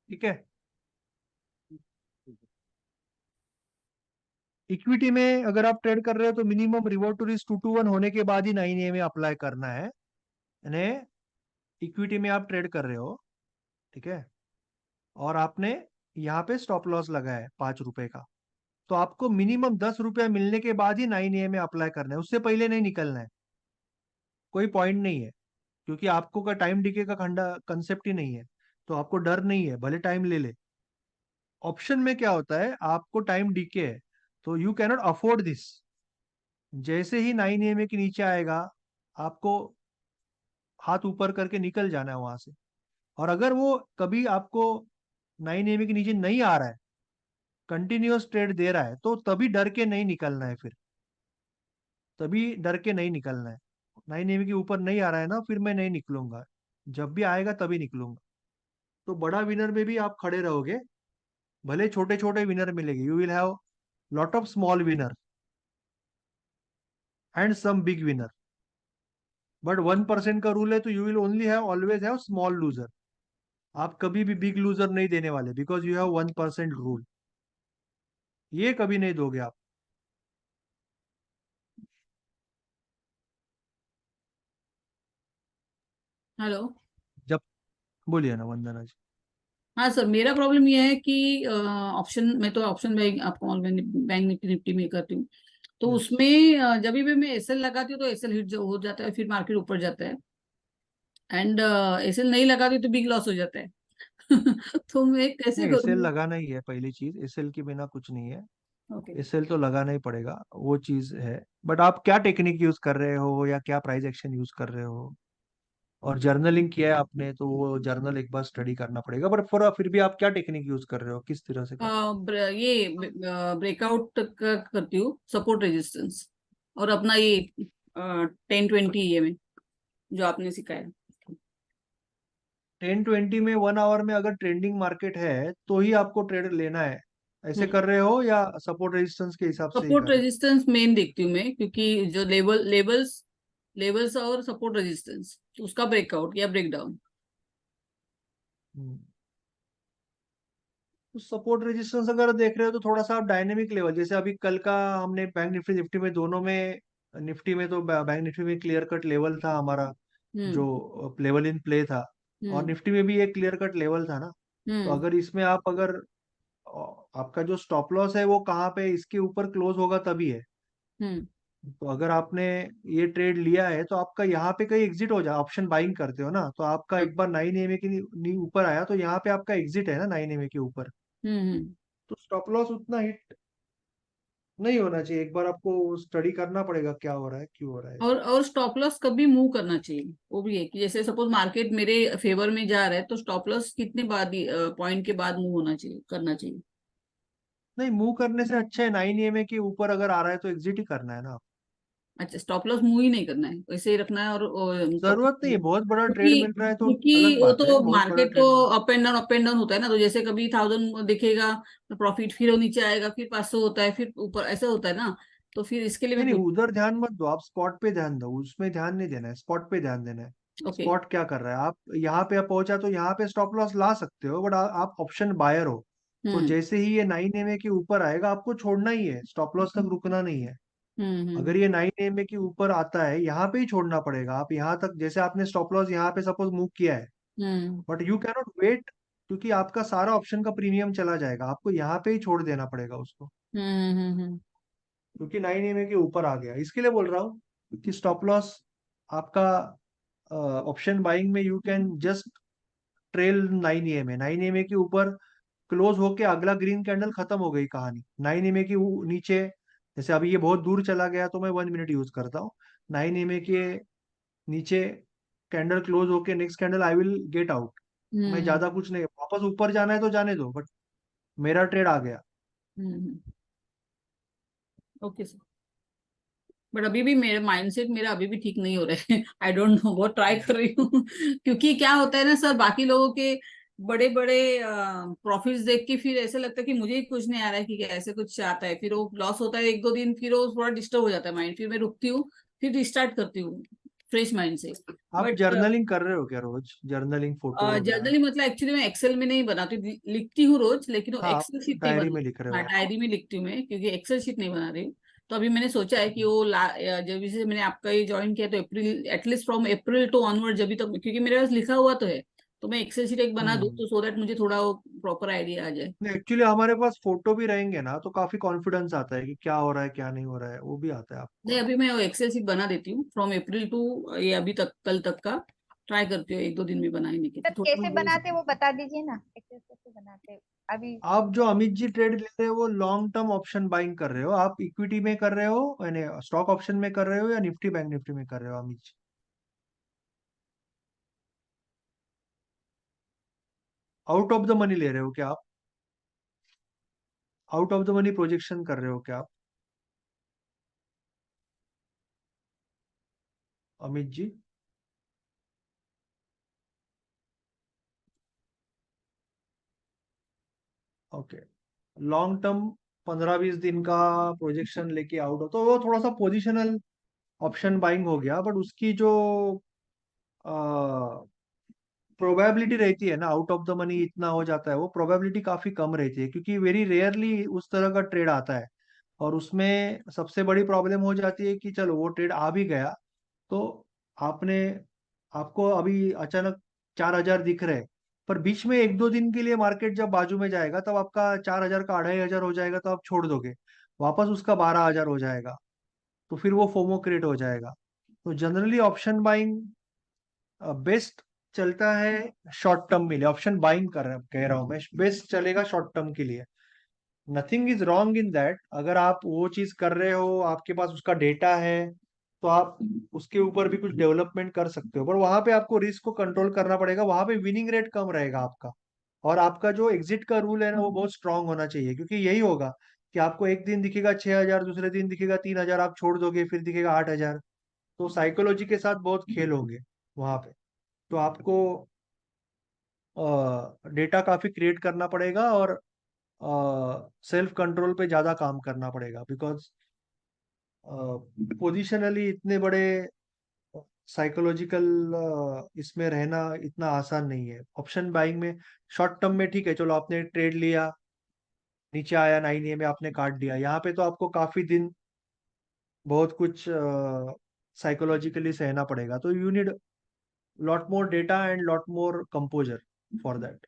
ठीक है। इक्विटी में अगर आप ट्रेड कर रहे हो तो मिनिमम रिवॉर्ड टू रिस्क 2:1 होने के बाद ही 9 EMA अप्लाई करना है। यानी इक्विटी में आप ट्रेड कर रहे हो, ठीक है, और आपने यहाँ पे स्टॉप लॉस लगाया है 5 रुपए का, तो आपको मिनिमम 10 रुपया मिलने के बाद ही 9 EMA अप्लाई करना है, उससे पहले नहीं निकलना है। कोई पॉइंट नहीं है, क्योंकि आपको का टाइम डिके का खंडा कंसेप्ट ही नहीं है, तो आपको डर नहीं है, भले टाइम ले ले। ऑप्शन में क्या होता है, आपको टाइम डीके है, तो यू कैनॉट अफोर्ड दिस। जैसे ही 9 EMA के नीचे आएगा, आपको हाथ ऊपर करके निकल जाना है वहां से। और अगर वो कभी आपको 9 EMA के नीचे नहीं आ रहा है, कंटिन्यूअस ट्रेड दे रहा है, तो तभी डर के नहीं निकलना है फिर, तभी डर के नहीं निकलना है। 9 EMA के ऊपर नहीं आ रहा है ना, फिर मैं नहीं निकलूंगा, जब भी आएगा तभी निकलूंगा। तो बड़ा विनर में भी आप खड़े रहोगे, भले छोटे छोटे विनर मिलेंगे, you will have lot of small winner and some big winner, but 1% का रूल है, तो you will only have always have small loser. आप कभी भी बिग लूजर नहीं देने वाले, बिकॉज यू हैव 1% रूल, ये कभी नहीं दोगे आप। हेलो। जब, बोलिए ना वंदना जी। हाँ सर, मेरा प्रॉब्लम ये है कि ऑप्शन, मैं तो ऑप्शन बैंक, आपको बैंक निफ्टी निफ्टी में करती हूँ। तो यस। उसमें जब भी मैं एसएल लगाती हूँ तो एसएल हिट हो जाता है, फिर मार्केट ऊपर जाता है। एंड एसएल नहीं लगाती तो बिग लॉस हो जाता है। तो मैं कैसे नहीं, एसएल करूँ? लगाना ही है, पहली चीज एसएल के बिना कुछ नहीं है। ओके। एसएल तो लगाना ही पड़ेगा, वो चीज है। बट आप क्या टेक्निक यूज कर रहे हो या क्या प्राइस एक्शन यूज कर रहे हो, और जर्नलिंग किया है आपने तो वो जर्नल एक बार स्टडी करना पड़ेगा। बट फिर भी आप क्या टेक्निक यूज कर रहे हो, किस तरह से कर रहे ये ब्रेकआउट करती हूँ, सपोर्ट रेजिस्टेंस, और अपना ये 10-20 ये में जो आपने सिखाया। हो? 10-20 में 1 आवर में अगर ट्रेंडिंग मार्केट है तो ही आपको ट्रेड लेना है, ऐसे कर रहे हो या सपोर्ट रेजिस्टेंस के हिसाब से ही सपोर्ट कर रहे रेजिस्टेंस मेन देखती हूँ मैं, क्योंकि जो लेवल्स और सपोर्ट रेजिस्टेंस, उसका ब्रेकआउट या ब्रेकडाउन। हो? तो सपोर्ट रेजिस्टेंस अगर देख रहे हो तो थोड़ा सा आप डायनेमिक लेवल, जैसे अभी कल का हमने बैंक निफ्टी निफ्टी में दोनों में, निफ्टी में तो बैंक निफ्टी में क्लियर कट लेवल था हमारा, हम्म। जो लेवल इन प्ले था, और हम्म। निफ्टी में भी एक क्लियर कट लेवल था ना। तो हम्म। अगर इसमें आप अगर आपका जो स्टॉप लॉस है वो कहाँ पे इसके ऊपर क्लोज होगा तभी है। हम्म। तो अगर आपने ये ट्रेड लिया है तो आपका यहाँ पे कहीं एग्जिट हो जाए, ऑप्शन बाइंग करते हो ना, तो आपका एक बार 9 EMA के ऊपर आया तो यहाँ पे आपका एग्जिट है ना 9 EMA के ऊपर, हम्म। तो स्टॉप लॉस उतना हिट नहीं होना चाहिए। एक बार आपको स्टडी करना पड़ेगा क्या हो रहा है, क्यों हो रहा है। और स्टॉप लॉस कभी मूव करना चाहिए, वो भी है कि जैसे सपोज मार्केट मेरे फेवर में जा रहा है तो स्टॉप लॉस कितने बाद पॉइंट के बाद मूव होना चाहिए, करना चाहिए। नहीं, मूव करने से अच्छा है 9 EMA के ऊपर अगर आ रहा है तो एग्जिट ही करना है ना। अच्छा, स्टॉप लॉस मूव ही नहीं करना है, वैसे ही रखना है, और जरूरत नहीं है, बहुत बड़ा ट्रेड क्योंकि मिल रहा है तो अलग क्योंकि वो बात है, तो बहुत बड़ा मार्केट तो trade mill up and down होता है ना, तो जैसे कभी 1000 दिखेगा तो प्रॉफिट, फिर वो नीचे आएगा, फिर 500 होता है, फिर ऊपर, ऐसा होता है ना। तो फिर इसके लिए नहीं मैं नहीं, पूछ। उधर ध्यान मत दो, आप स्पॉट पे ध्यान दो, उसमें ध्यान नहीं देना है, स्पॉट पे ध्यान देना है। ओके। स्पॉट क्या कर रहा है, आप यहाँ पे पहुंचा तो यहाँ पे स्टॉप लॉस ला सकते हो, बट आप ऑप्शन बायर हो, तो हम्म। जैसे ही ये 9 EMA के ऊपर आएगा आपको छोड़ना ही है, स्टॉप लॉस तक रुकना नहीं है। हम्म। अगर ये 9 EMA के ऊपर आता है यहाँ पे ही छोड़ना पड़ेगा, आप यहाँ तक, जैसे आपने स्टॉप लॉस यहाँ पे सपोज मूव किया है, हम्म। बट यू कैनॉट वेट, क्योंकि आपका सारा ऑप्शन का प्रीमियम चला जाएगा, आपको यहाँ पे ही छोड़ देना पड़ेगा उसको, हम्म। हम्म। क्योंकि 9 EMA के ऊपर आ गया। इसके लिए बोल रहा हूँ कि स्टॉप लॉस आपका ऑप्शन बाइंग में you can just trail 9 EMA, 9 EMA के ऊपर क्लोज होके अगला ग्रीन कैंडल खत्म हो गई कहानी। 9 EMA के नीचे, जैसे अभी ये बहुत दूर चला गया तो मैं 1 मिनट यूज करता हूँ, 9 EMA के नीचे कैंडल क्लोज होके next candle I will get out. मैं हम्म। ज्यादा कुछ नहीं, वापस ऊपर जाना है तो जाने दो, बट मेरा ट्रेड आ गया। हम्म। Okay sir. बट अभी भी मेरा माइंडसेट मेरा अभी भी ठीक नहीं हो रहा है। आई डोंट नो, बहुत ट्राई कर रही हूँ। क्योंकि क्या होता है ना सर, बाकी लोगों के बड़े बड़े प्रॉफिट्स देख के फिर ऐसा लगता है कि मुझे ही कुछ नहीं आ रहा है, कि ऐसे कुछ आता है, फिर वो लॉस होता है 1-2 दिन, फिर वो थोड़ा डिस्टर्ब हो जाता है माइंड, फिर मैं रुकती हूँ, फिर रिस्टार्ट करती हूँ फ्रेश माइंड से। आप बट जर्नलिंग कर रहे हो क्या रोज, जर्नलिंग फोटो वगैरह? जनरली मतलब एक्चुअली मैं एक्सेल में नहीं बनाती, लिखती हूँ रोज, लेकिन वो हाँ, आप एक्सेल शीट नहीं डायरी में लिख रहे बनाती। हाँ, हो। डायरी में लिखती हूँ मैं, क्योंकि एक्सेल शीट नहीं बना रही हूँ। तो अभी मैंने सोचा है कि वो जब से मैंने आपका ये ज्वाइन किया, तो April, at least from April to onward, जब तक, क्योंकि मेरे पास लिखा हुआ तो है, तो मैं एक्सेल शीट एक बना दूँ, हम्म। तो सो दैट मुझे थोड़ा वो प्रॉपर आइडिया आ जाए। एक्चुअली हमारे पास फोटो भी रहेंगे ना तो काफी कॉन्फिडेंस आता है कि क्या हो रहा है क्या नहीं हो रहा है, वो भी आता है नहीं, आपको। अभी मैं वो एक्सेल शीट बना देती हूँ फ्रॉम अप्रैल टू, ये अभी तक, कल तक का ट्राई करती हूँ, 1-2 दिन में बनाने की, सर तो थोड़ा कैसे बनाते वो बता दीजिए ना, एक्सेल कैसे बनाते अभी। आप जो अमित जी ट्रेड ले रहे हो वो लॉन्ग टर्म ऑप्शन बाइंग कर रहे हो, आप इक्विटी में कर रहे हो यानी स्टॉक ऑप्शन में कर रहे हो या निफ्टी बैंक निफ्टी में कर रहे हो Amit ji? Out of the money ले रहे हो क्या आप? Out of the money projection कर रहे हो क्या आप Amit ji? Okay. Long term 15-20 दिन का प्रोजेक्शन लेके आउट हो तो वो थोड़ा सा पोजिशनल ऑप्शन बाइंग हो गया, बट उसकी जो प्रोबेबिलिटी रहती है ना, आउट ऑफ द मनी इतना हो जाता है, वो प्रोबेबिलिटी काफी कम रहती है, क्योंकि वेरी रेयरली उस तरह का ट्रेड आता है। और उसमें सबसे बड़ी प्रॉब्लम हो जाती है कि चलो वो ट्रेड आ भी गया तो आपने, आपको अभी अचानक 4,000 दिख रहे, पर बीच में 1-2 दिन के लिए मार्केट जब बाजू में जाएगा तब आपका 4,000 का 2,500 हो जाएगा, तो आप छोड़ दोगे, वापस उसका 12,000 हो जाएगा, तो फिर वो फोमो क्रिएट हो जाएगा। तो जनरली ऑप्शन बाइंग बेस्ट चलता है शॉर्ट टर्म के लिए, ऑप्शन बाइंग कह रहा हूँ मैं, बेस्ट चलेगा शॉर्ट टर्म के लिए। Nothing is wrong in that. अगर आप वो चीज कर रहे हो, आपके पास उसका डेटा है, तो आप उसके ऊपर भी कुछ डेवलपमेंट कर सकते हो, पर वहां पे आपको रिस्क को कंट्रोल करना पड़ेगा। वहां पे विनिंग रेट कम रहेगा आपका, और आपका जो एग्जिट का रूल है ना, वो बहुत स्ट्रांग होना चाहिए, क्योंकि यही होगा कि आपको एक दिन दिखेगा 6,000, दूसरे दिन दिखेगा 3,000, आप छोड़ दोगे, फिर दिखेगा 8,000। तो साइकोलॉजी के साथ बहुत खेल होंगे वहां पे। तो आपको डेटा काफी क्रिएट करना पड़ेगा, और सेल्फ कंट्रोल पे ज्यादा काम करना पड़ेगा, बिकॉज पोजिशनली इतने बड़े साइकोलॉजिकल इसमें रहना इतना आसान नहीं है। ऑप्शन बाइंग में शॉर्ट टर्म में ठीक है, चलो आपने ट्रेड लिया, नीचे आया 9 AM में, आपने काट दिया। यहाँ पे तो आपको काफी दिन बहुत कुछ साइकोलॉजिकली सहना पड़ेगा। तो you need lot more data and lot more composer for that.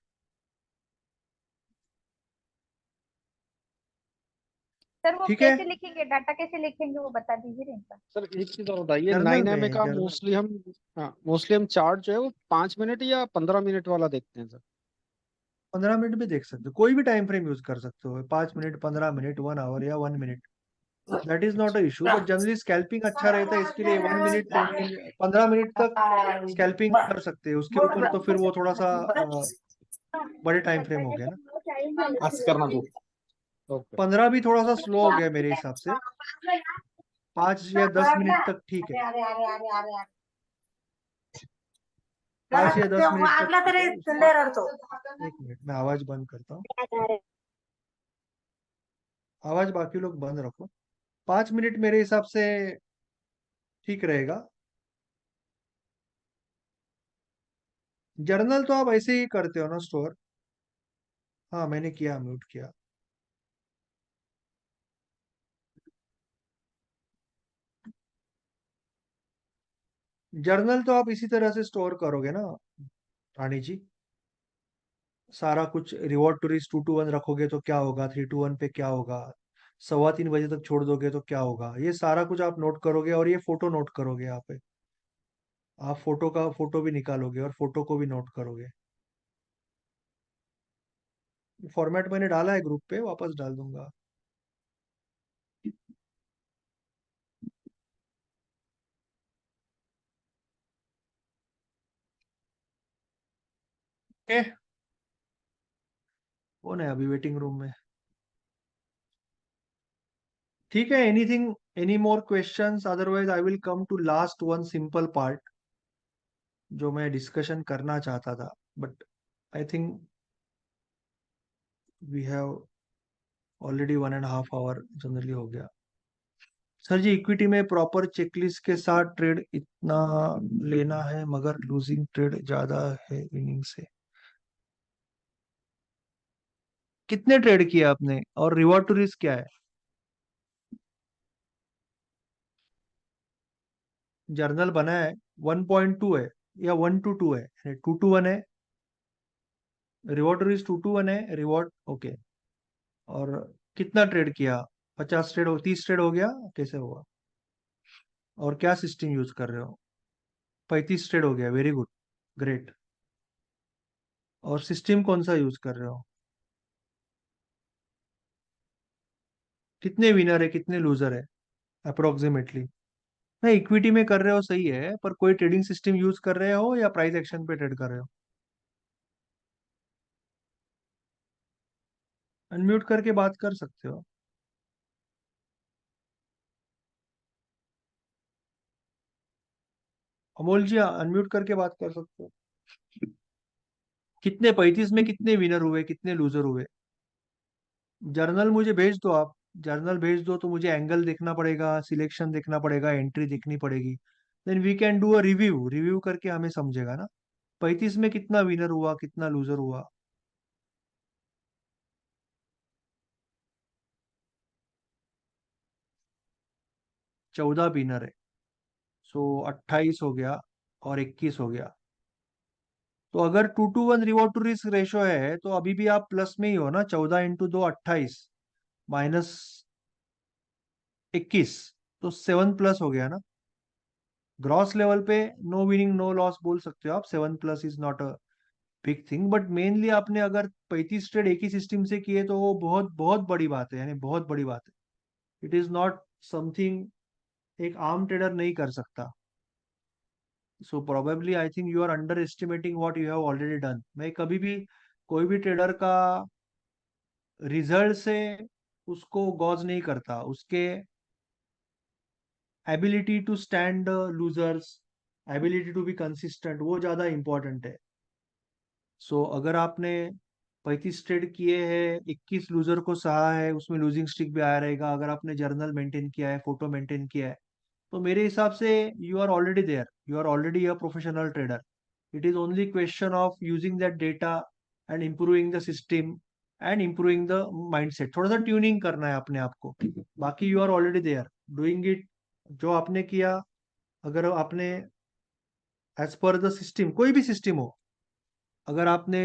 Sir वो ठीक है। कैसे लिखेंगे, डाटा कैसे लिखेंगे वो बता दीजिए इनका। सर एक चीज और बताइए, जर्नल 9 MA में, का जर्नल मोस्टली हम, हाँ मोस्टली हम चार्ट जो है वो 5 मिनट या 15 मिनट वाला देखते हैं सर? 15 मिनट में देख सकते हो, कोई भी टाइम फ्रेम यूज कर सकते हो, 5 मिनट, 15 मिनट, 1 आवर या 1 minute. That is not a issue, but generally scalping अच्छा रहता है, इसके लिए 1 मिनट, 10 मिनट, 15 मिनट तक स्कैल्पिंग कर सकते हैं। उसके ऊपर तो फिर वो थोड़ा सा बड़े टाइम फ्रेम हो गया ना। आज करना को। ओके। 15 भी थोड़ा सा स्लो हो गया मेरे हिसाब से। 5 या 10 मिनट तक ठीक है, 5 या 10 मिनट तक ठीक है। एक मिनट, मैं आवाज बंद करता हूँ। आवाज बाकी लोग बंद रखो। 5 मिनट मेरे हिसाब से ठीक रहेगा। जर्नल तो आप ऐसे ही करते हो ना स्टोर? हाँ, मैंने किया, म्यूट किया। जर्नल तो आप इसी तरह से स्टोर करोगे ना रानी जी। सारा कुछ रिवॉर्ड टू रिस्क 2 to 1 रखोगे तो क्या होगा, 3 to 1 पे क्या होगा, 3:15 बजे तक छोड़ दोगे तो क्या होगा, ये सारा कुछ आप नोट करोगे। और ये फोटो नोट करोगे यहाँ पे, आप फोटो का फोटो भी निकालोगे और फोटो को भी नोट करोगे। फॉर्मेट मैंने डाला है ग्रुप पे, वापस डाल दूंगा। ओके, कौन है अभी वेटिंग रूम में? ठीक है, anything, any more questions? Otherwise I will come to last one simple part जो मैं डिस्कशन करना चाहता था, but I think we have already 1.5 hour generally हो गया। सर जी, इक्विटी में प्रॉपर चेकलिस्ट के साथ ट्रेड इतना लेना है, मगर लूजिंग ट्रेड ज्यादा है विनिंग से। कितने ट्रेड किया आपने, और रिवॉर्ड टू रिस्क क्या है? जर्नल बना है, 1.2 है या 1 to 2 है? 2 to 1 है। रिवॉर्ड टू रिस्क 2 to 1 है, रिवॉर्ड ओके। और कितना ट्रेड किया? 50 ट्रेड हो, 30 ट्रेड हो गया, कैसे होगा? और क्या सिस्टम यूज कर रहे हो? 35 ट्रेड हो गया, वेरी गुड, ग्रेट। और सिस्टम कौन सा यूज कर रहे हो? कितने विनर है, कितने लूजर है अप्रोक्सीमेटली? नहीं, इक्विटी में कर रहे हो सही है, पर कोई ट्रेडिंग सिस्टम यूज कर रहे हो या प्राइस एक्शन पे ट्रेड कर रहे हो? अनम्यूट करके बात कर सकते हो। अमोल जी, अनम्यूट करके बात कर सकते हो। कितने 35 में कितने विनर हुए, कितने लूजर हुए? जर्नल मुझे भेज दो आप। जर्नल भेज दो तो मुझे एंगल देखना पड़ेगा, सिलेक्शन देखना पड़ेगा, एंट्री देखनी पड़ेगी। Then we can do a review, review करके हमें समझेगा ना 35 में कितना विनर हुआ, कितना लूजर हुआ। 14 विनर है, सो 28 हो गया और 21 हो गया। तो अगर 2 to 1 reward to risk ratio है, तो अभी भी आप प्लस में ही हो ना। 14 × 2 28 माइनस 21, तो 7+ हो गया ना। ग्रॉस लेवल पे नो विनिंग नो लॉस बोल सकते हो आप, 7+ is not a big thing, but mainly आपने अगर 35 ट्रेड एक ही सिस्टम से किए तो वो बहुत बहुत बड़ी बात है, यानी बहुत बड़ी बात है। इट इज नॉट समथिंग एक आम ट्रेडर नहीं कर सकता। So probably I think you are underestimating what you have already done. मैं कभी भी कोई भी ट्रेडर का रिजल्ट से उसको गॉज नहीं करता, उसके ability to stand losers, ability to be consistent, वो ज्यादा इंपॉर्टेंट है। सो अगर आपने 35 ट्रेड किए हैं, 21 लूजर को सहा है, उसमें लूजिंग स्ट्रिक भी आया रहेगा, अगर आपने जर्नल मेंटेन किया है, फोटो मेंटेन किया है, तो मेरे हिसाब से you are already there, you are already a professional trader. It is only question of using that data and improving the system and improving the mindset, थोड़ा सा ट्यूनिंग करना है अपने आप को। बाकी you are already there doing it. जो आपने किया, अगर आपने एज पर द सिस्टम, कोई भी सिस्टम हो, अगर आपने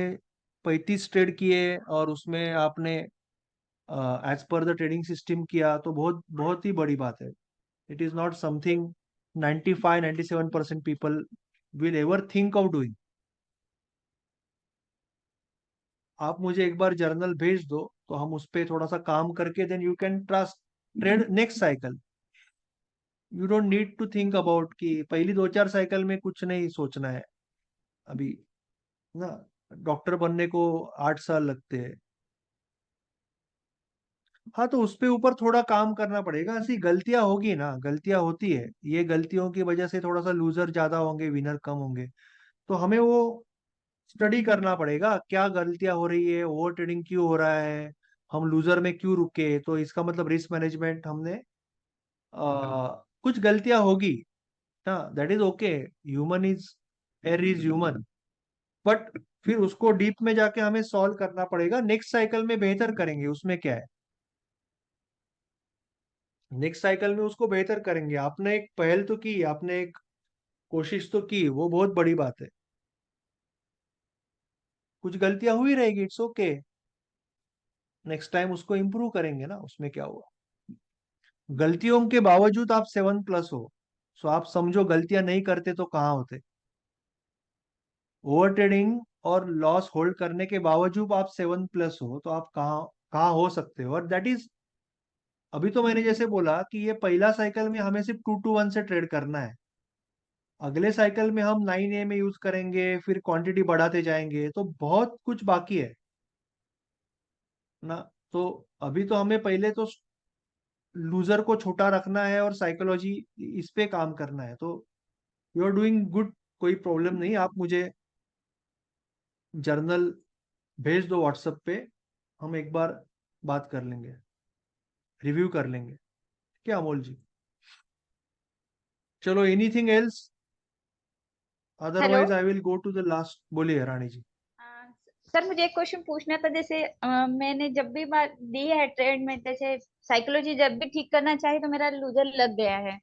35 ट्रेड किए और उसमें आपने as per the trading system किया, तो बहुत बहुत ही बड़ी बात है। It is not something 95-97% people will ever think of doing. आप मुझे एक बार जर्नल भेज दो तो हम उस पर थोड़ा सा काम करके then you can trust trade next cycle. You don't need to think about कि पहली 2-4 साइकिल में कुछ नहीं सोचना है अभी ना। डॉक्टर बनने को 8 साल लगते हैं। हाँ, तो उस पे ऊपर थोड़ा काम करना पड़ेगा। ऐसी गलतियां होगी ना, गलतियां होती है, ये गलतियों की वजह से थोड़ा सा लूजर ज्यादा होंगे, विनर कम होंगे। तो हमें वो स्टडी करना पड़ेगा, क्या गलतियां हो रही है, ओवर ट्रेडिंग क्यों हो रहा है, हम लूजर में क्यों रुके, तो इसका मतलब रिस्क मैनेजमेंट हमने कुछ गलतियां होगी ना, that is okay. Human is, एर इज ह्यूमन। बट फिर उसको डीप में जाके हमें सॉल्व करना पड़ेगा, नेक्स्ट साइकिल में बेहतर करेंगे, उसमें क्या है, नेक्स्ट साइकिल में उसको बेहतर करेंगे। आपने एक पहल तो की, आपने एक कोशिश तो की, वो बहुत बड़ी बात है। कुछ गलतियां हुई रहेगी, इट्स ओके, नेक्स्ट टाइम उसको इम्प्रूव करेंगे ना, उसमें क्या हुआ। गलतियों के बावजूद आप 7+ हो, सो आप समझो गलतियां नहीं करते तो कहाँ होते। ओवर ट्रेडिंग और लॉस होल्ड करने के बावजूद आप 7+ हो, तो आप कहाँ कहाँ हो सकते हो। और दैट इज, अभी तो मैंने जैसे बोला कि ये पहला साइकिल में हमें सिर्फ 2 to 1 से ट्रेड करना है। अगले साइकिल में हम 9A में यूज करेंगे, फिर क्वांटिटी बढ़ाते जाएंगे, तो बहुत कुछ बाकी है ना। तो अभी तो हमें पहले तो लूजर को छोटा रखना है और साइकोलॉजी इस पे काम करना है। तो यू आर डूइंग गुड, कोई प्रॉब्लम नहीं। आप मुझे जर्नल भेज दो व्हाट्सएप पे, हम एक बार बात कर लेंगे, रिव्यू कर लेंगे। क्या अमोल जी? चलो, anything else? Hello. Otherwise I will go to the last. बोलिए रानी जी। सर मुझे एक क्वेश्चन पूछना था। जैसे मैंने जब भी बात दी है ट्रेड में, जैसे साइकोलॉजी जब भी ठीक करना चाहिए तो मेरा लूजर लग गया है।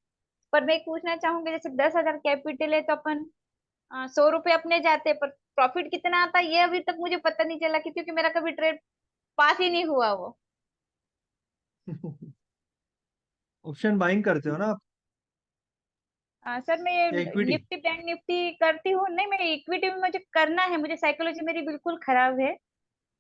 पर मैं एक पूछना चाहूंगी, जैसे 10,000 कैपिटल है तो अपन 100 रुपये अपने जाते हैं, पर प्रॉफिट कितना आता है ये अभी तक मुझे पता नहीं चला, क्योंकि मेरा कभी ट्रेड पास ही नहीं हुआ वो। ऑप्शन बाइंग करते हो ना आप, सर मैं या इक्विटी? निफ्टी बैंक निफ्टी करती हूँ। नहीं, मैं इक्विटी में मुझे करना है, मुझे साइकोलॉजी मेरी बिल्कुल खराब है।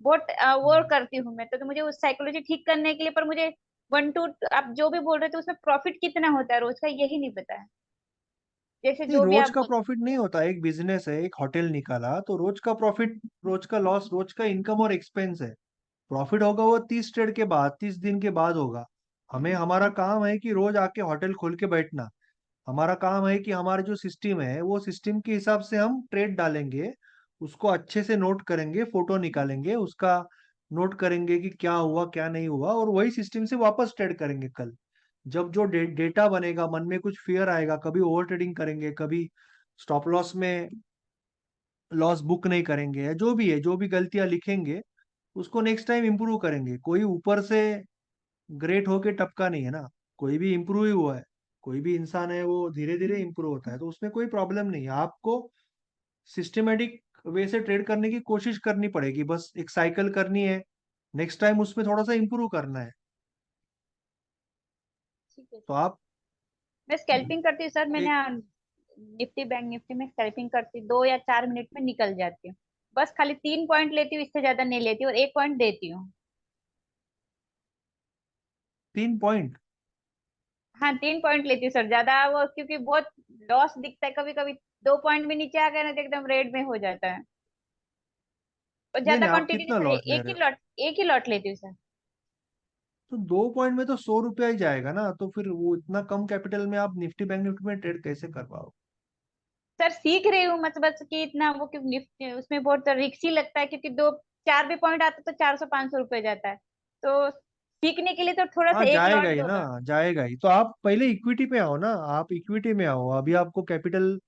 बहुत वो करती हूँ मैं तो मुझे उस साइकोलॉजी ठीक करने के लिए, पर मुझे 1 2 आप जो भी बोल रहे थे उसमें प्रॉफिट कितना होता है रोज का यही नहीं पता है, जैसे नहीं, जो भी रोज आप का बोल। प्रॉफिट नहीं होता। एक बिजनेस है, एक होटल निकाला तो रोज का प्रॉफिट, रोज का लॉस, रोज का इनकम और एक्सपेंस है। प्रॉफिट होगा वो 30 ट्रेड के बाद, 30 दिन के बाद होगा। हमें, हमारा काम है कि रोज आके होटल खोल के बैठना। हमारा काम है कि हमारा जो सिस्टम है, वो सिस्टम के हिसाब से हम ट्रेड डालेंगे, उसको अच्छे से नोट करेंगे, फोटो निकालेंगे उसका, नोट करेंगे कि क्या हुआ क्या नहीं हुआ, और वही सिस्टम से वापस ट्रेड करेंगे कल। जब जो डेटा बनेगा, मन में कुछ फियर आएगा, कभी ओवर ट्रेडिंग करेंगे, कभी स्टॉप लॉस में लॉस बुक नहीं करेंगे, या जो भी है, जो भी गलतियां लिखेंगे, उसको नेक्स्ट टाइम इंप्रूव करेंगे। कोई ऊपर से ग्रेट होके टपका नहीं है ना, कोई भी इंप्रूव ही हुआ है। कोई भी इंसान है वो धीरे धीरे इंप्रूव होता है, तो उसमें कोई प्रॉब्लम नहीं है। आपको सिस्टमेटिक वे से ट्रेड करने की कोशिश करनी पड़ेगी, बस एक साइकिल करनी है, नेक्स्ट टाइम उसमें थोड़ा सा इंप्रूव करना है। ठीक है तो सर। आप मैं स्कैल्पिंग करती हूँ सर। मैंने एक, निफ्टी बैंक निफ्टी में स्कैल्पिंग करती 2 या 4 मिनट में निकल जाती हूँ। बस खाली 3 पॉइंट लेती हूँ, इससे ज्यादा नहीं लेती और 1 पॉइंट देती हूँ। 3 पॉइंट? हाँ 3 पॉइंट लेती हूँ सर, ज्यादा वो क्योंकि बहुत लॉस दिखता है कभी कभी। 2 पॉइंट भी नीचे आ गए ना तो एकदम रेड में हो जाता है। और नहीं ज्यादा नहीं, आप क्वांटिटी नहीं कितना सर, लॉस ले रहे हो? एक ही लॉट लेती हूँ सर। तो 2 पॉइंट में तो 100 रुपया ही जाएगा ना, तो फिर वो इतना कम कैपिटल में आप निफ्टी बैंक निफ्टी में ट्रेड कैसे कर पाओ? सर सीख रही हूँ मतलब बस कि इतना वो क्यों निफ्टी उसमें बहुत रिक्सी लगता है, क्योंकि दो चार भी पॉइंट आता तो 400 500 रुपये जाता है। तो सीखने के लिए तो थोड़ा हाँ सा एक जाएगा लॉट ही दो ना, ना। जाएगा ही। तो आप पहले इक्विटी पे आओ ना, आप इक्विटी में आओ। अभी आपको कैपिटल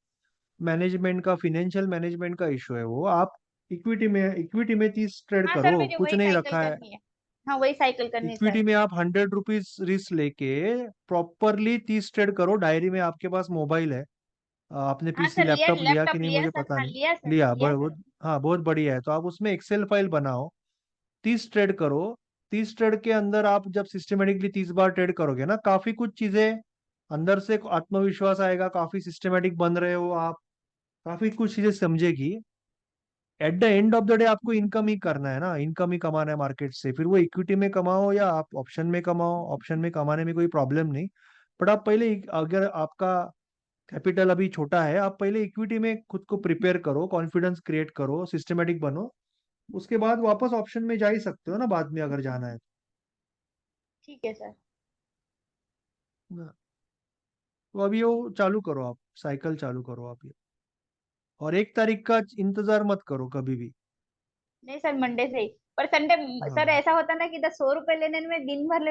मैनेजमेंट का, फाइनेंशियल मैनेजमेंट का इशू है, वो आप इक्विटी में 30 ट्रेड हाँ सर करो, मुझे कुछ वही नहीं साइकिल रखा है। करनी है। हाँ वही साइकिल करनी है इक्विटी सर। में आप 100 रुपीज रिस्क लेके प्रॉपरली 30 ट्रेड करो। डायरी में आपके पास मोबाइल है, आपने हाँ पीसी सर लिया, लैपटॉप लिया कि लैपटॉप नहीं लिया मुझे सर, पता हाँ नहीं। लिया सर, लिया, लिया बहुत। सर। हाँ बहुत बढ़िया है। तो आप उसमें एक्सेल फाइल बनाओ, 30 ट्रेड करो। 30 ट्रेड के अंदर आप जब सिस्टमेटिकली 30 बार ट्रेड करोगे ना, काफी कुछ चीजें अंदर से आत्मविश्वास आएगा, काफी सिस्टमेटिक बन रहे हो आप, काफी कुछ चीजें समझेगी। At the end of the day आपको इनकम ही करना है ना, इनकम ही कमाना है मार्केट से। फिर वो इक्विटी में कमाओ या आप ऑप्शन में कमाओ, ऑप्शन में कमाने में कोई प्रॉब्लम नहीं। बट आप पहले अगर आपका कैपिटल अभी छोटा है, आप पहले इक्विटी में खुद को प्रिपेयर करो, कॉन्फिडेंस क्रिएट करो, सिस्टमेटिक बनो। उसके बाद वापस ऑप्शन में जा ही सकते हो ना बाद में, अगर जाना है ठीक है सर। तो। तो अभी वो चालू करो, आप साइकिल चालू करो आप ये। और 1 तारीख का इंतजार मत करो कभी भी। नहीं सर मंडे से ही। पर संडे सर हाँ ऐसा होता है ना कि इधर 100 रुपए लेने में दिन भर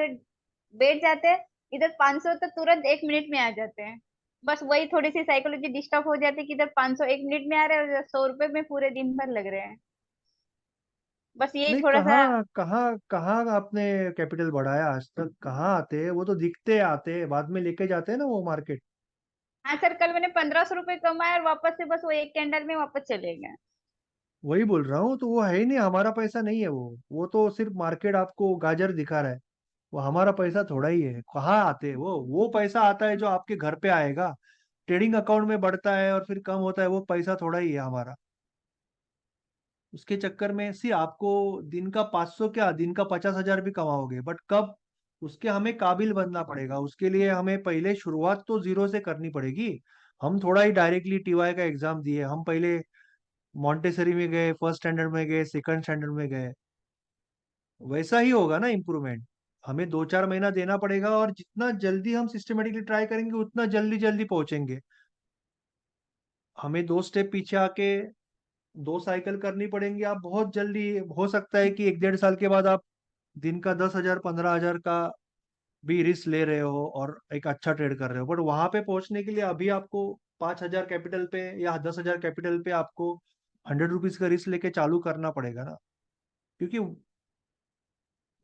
बैठ जाते हैं, इधर 500 तो तुरंत 1 मिनट में आ जाते हैं। बस वही थोड़ी सी साइकोलॉजी डिस्टर्ब हो जाती है कि इधर 500 1 मिनट में आ रहे हैं और 100 रुपए में पूरे दिन भर लग रहे हैं। बस यही नहीं, थोड़ा सा। कहाँ कहाँ कहाँ आपने कैपिटल बढ़ाया आज तक? कहाँ आते हैं वो? तो दिखते आते हैं, बाद में लेके जाते हैं ना वो मार्केट। हाँ सर कल मैंने 1500 रुपये कमाए और वापस से बस वो एक कैंडल में वापस चले गए। वही बोल रहा हूँ, तो वो है ही नहीं, हमारा पैसा नहीं है वो तो सिर्फ मार्केट आपको गाजर दिखा रहा है। वो हमारा पैसा थोड़ा ही है। कहाँ आते हैं वो पैसा आता है जो आपके घर पे आएगा, ट्रेडिंग अकाउंट में बढ़ता है और फिर कम होता है, वो पैसा थोड़ा ही है हमारा। उसके चक्कर में सी आपको दिन का 500 क्या, दिन का 50,000 भी कमाओगे, बट कब? उसके हमें काबिल बनना पड़ेगा। उसके लिए हमें पहले शुरुआत तो जीरो से करनी पड़ेगी। हम थोड़ा ही डायरेक्टली टीवाई का एग्जाम दिए, हम पहले मॉन्टेसरी में गए, फर्स्ट स्टैंडर्ड में गए, सेकंड स्टैंडर्ड में गए। वैसा ही होगा ना इम्प्रूवमेंट। हमें 2 4 महीना देना पड़ेगा, और जितना जल्दी हम सिस्टमेटिकली ट्राई करेंगे उतना जल्दी जल्दी पहुंचेंगे। हमें 2 स्टेप पीछे आके 2 साइकिल करनी पड़ेंगी। आप बहुत जल्दी, हो सकता है कि 1 1.5 साल के बाद आप दिन का 10,000 15,000 का भी रिस्क ले रहे हो और एक अच्छा ट्रेड कर रहे हो। बट वहां पे पहुंचने के लिए अभी आपको 5,000 कैपिटल पे या 10,000 कैपिटल पे आपको 100 रुपीज का रिस्क लेके चालू करना पड़ेगा ना। क्योंकि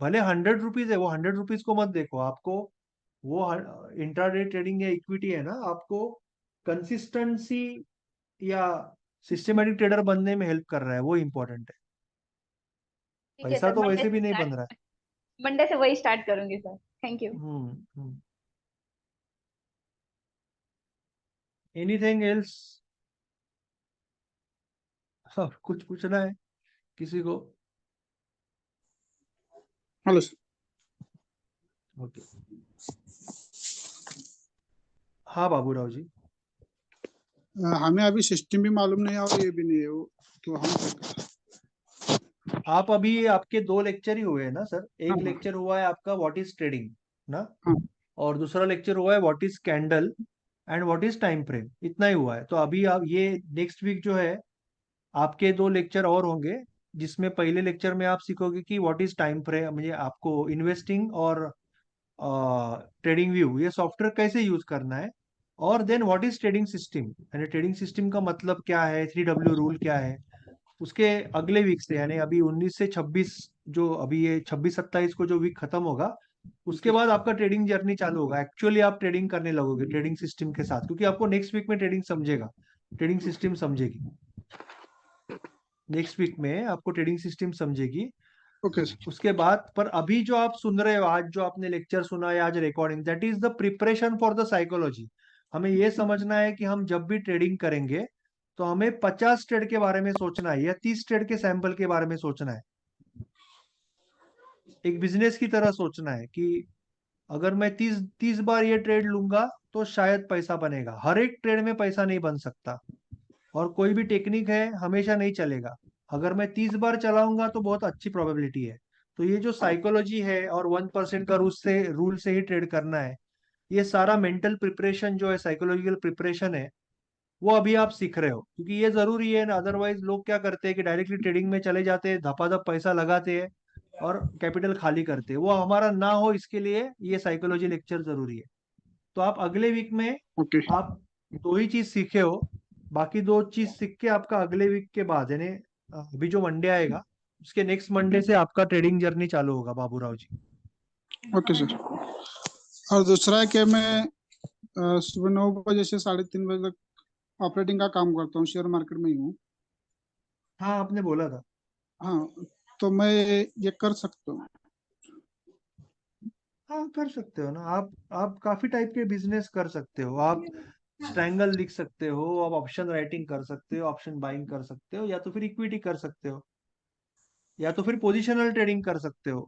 भले 100 रुपीज है, वो 100 रुपीज को मत देखो आपको। वो इंट्राडे ट्रेडिंग या इक्विटी है ना, आपको कंसिस्टेंसी या सिस्टमेटिक ट्रेडर बनने में हेल्प कर रहा है, वो इम्पोर्टेंट है। ठीक है पैसा सर तो मंडे वैसे से भी नहीं स्टार्ट, बन रहा है। मंडे से वही स्टार्ट करूंगी sir. Thank you. Hmm. Anything else? कुछ पूछना है किसी को? Hello sir. ओके। हाँ बाबूराव जी। हमें अभी सिस्टम भी मालूम नहीं है और ये भी नहीं है वो, तो हम आप अभी, आपके 2 लेक्चर ही हुए हैं ना सर? हाँ एक हाँ लेक्चर हुआ है आपका व्हाट इज ट्रेडिंग ना, हाँ और दूसरा लेक्चर हुआ है what is candle and what is time frame. इतना ही हुआ है। तो अभी आप ये नेक्स्ट वीक जो है, आपके 2 लेक्चर और होंगे, जिसमें पहले लेक्चर में आप सीखोगे कि व्हाट इज टाइम फ्रेम, मुझे आपको इन्वेस्टिंग और ट्रेडिंग व्यू, ये सॉफ्टवेयर कैसे यूज करना है। और then what is trading system, यानी ट्रेडिंग सिस्टम का मतलब क्या है, 3W रूल क्या है। उसके अगले वीक से, यानी अभी 19 से 26, जो अभी ये 26 27 को जो वीक खत्म होगा, उसके जी बाद आपका ट्रेडिंग जर्नी चालू होगा। एक्चुअली आप ट्रेडिंग करने लगोगे ट्रेडिंग सिस्टम के साथ, क्योंकि आपको नेक्स्ट वीक में ट्रेडिंग समझेगा, ट्रेडिंग सिस्टम समझेगी। नेक्स्ट वीक में आपको ट्रेडिंग सिस्टम समझेगी। Okay sir. उसके बाद, पर अभी जो आप सुन रहे हो, आज जो आपने लेक्चर सुना है, आज recording, that is the preparation for the psychology. हमें ये समझना है कि हम जब भी ट्रेडिंग करेंगे तो हमें 50 ट्रेड के बारे में सोचना है या 30 ट्रेड के सैंपल के बारे में सोचना है। एक बिजनेस की तरह सोचना है कि अगर मैं 30 बार ये ट्रेड लूंगा तो शायद पैसा बनेगा। हर एक ट्रेड में पैसा नहीं बन सकता, और कोई भी टेक्निक है हमेशा नहीं चलेगा। अगर मैं 30 बार चलाऊंगा तो बहुत अच्छी प्रोबेबिलिटी है। तो ये जो साइकोलॉजी है और 1% का रूल से ही ट्रेड करना है, ये सारा मेंटल प्रिपरेशन जो है, साइकोलॉजिकल प्रिपरेशन है, वो अभी आप सीख रहे हो। क्योंकि ये जरूरी है ना, अदरवाइज लोग क्या करते हैं कि डायरेक्टली ट्रेडिंग में चले जाते हैं, धपाधप पैसा लगाते हैं और कैपिटल खाली करते हैं। वो हमारा ना हो इसके लिए ये साइकोलॉजी लेक्चर जरूरी है। तो आप अगले वीक में ओके आप 2 ही चीज सीखे हो, बाकी 2 चीज सीख के आपका अगले वीक के बाद यानी अभी जो मंडे आएगा उसके नेक्स्ट मंडे से आपका ट्रेडिंग जर्नी चालू होगा बाबूराव जी। Okay sir. और दूसरा है कि मैं सुबह 9 बजे से 3:30 बजे तक ऑपरेटिंग का काम करता हूँ, शेयर मार्केट में ही हूँ। हाँ, आपने बोला था। हाँ, तो मैं ये कर सकता हूँ। हाँ, कर सकते हो ना आप काफी टाइप के बिजनेस कर सकते हो। आप स्ट्रैंगल लिख सकते हो, आप ऑप्शन राइटिंग कर सकते हो, ऑप्शन बाइंग कर सकते हो, या तो फिर इक्विटी कर सकते हो, या तो फिर पोजिशनल ट्रेडिंग कर सकते हो।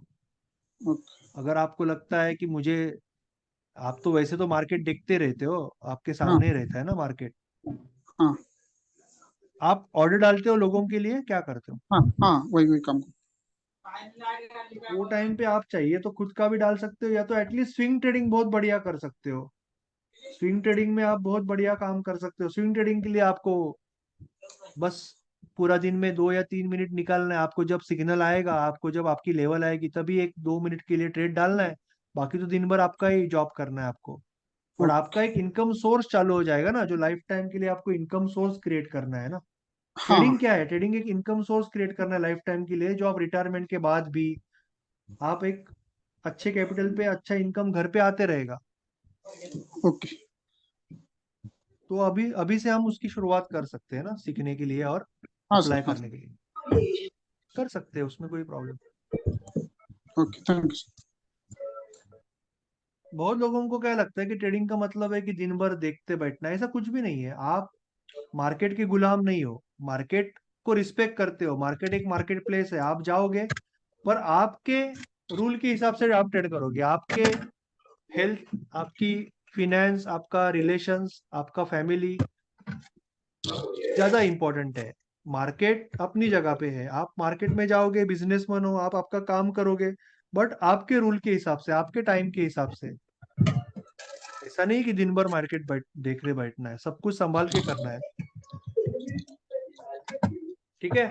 ओके। अगर आपको लगता है कि मुझे, आप तो वैसे तो मार्केट देखते रहते हो, आपके हाँ सामने ही रहता है ना मार्केट। हाँ आप ऑर्डर डालते हो लोगों के लिए, क्या करते हो? हाँ हाँ, वही वही काम। वो टाइम पे आप चाहिए तो खुद का भी डाल सकते हो, या तो एटलीस्ट स्विंग ट्रेडिंग बहुत बढ़िया कर सकते हो। स्विंग ट्रेडिंग में आप बहुत बढ़िया काम कर सकते हो। स्विंग ट्रेडिंग के लिए आपको बस पूरा दिन में 2 या 3 मिनट निकालना है। आपको जब सिग्नल आएगा, आपको जब आपकी लेवल आएगी, तभी 1-2 मिनट के लिए ट्रेड डालना है। बाकी तो दिन भर आपका ही जॉब करना है आपको। बट आपका एक इनकम सोर्स चालू हो जाएगा ना, जो लाइफ टाइम के लिए आपको इनकम सोर्स क्रिएट करना है ना। हाँ ट्रेडिंग क्या है? ट्रेडिंग एक इनकम सोर्स क्रिएट करना है लाइफ टाइम के लिए, जो आप रिटायरमेंट के बाद भी आप एक अच्छे कैपिटल पे अच्छा इनकम घर पे आते रहेगा। ओके। तो अभी अभी से हम उसकी शुरुआत कर सकते हैं ना, सीखने के लिए और हाँ सर, अप्लाई हाँ करने के लिए कर सकते हैं, उसमें कोई problem. Okay, thank you sir. बहुत लोगों को क्या लगता है कि ट्रेडिंग का मतलब है कि दिन भर देखते बैठना। ऐसा कुछ भी नहीं है। आप मार्केट के गुलाम नहीं हो, मार्केट को रिस्पेक्ट करते हो। मार्केट एक मार्केट प्लेस है, आप जाओगे पर आपके रूल के हिसाब से आप ट्रेड करोगे। आपके हेल्थ, आपकी फिनेंस, आपका रिलेशंस, आपका फैमिली ज्यादा इंपॉर्टेंट है। मार्केट अपनी जगह पे है, आप मार्केट में जाओगे, बिजनेसमैन हो, आप आपका काम करोगे, बट आपके रूल के हिसाब से, आपके टाइम के हिसाब से। ऐसा नहीं कि दिन भर मार्केट देख रहे बैठना है, सब कुछ संभाल के करना है। ठीक है।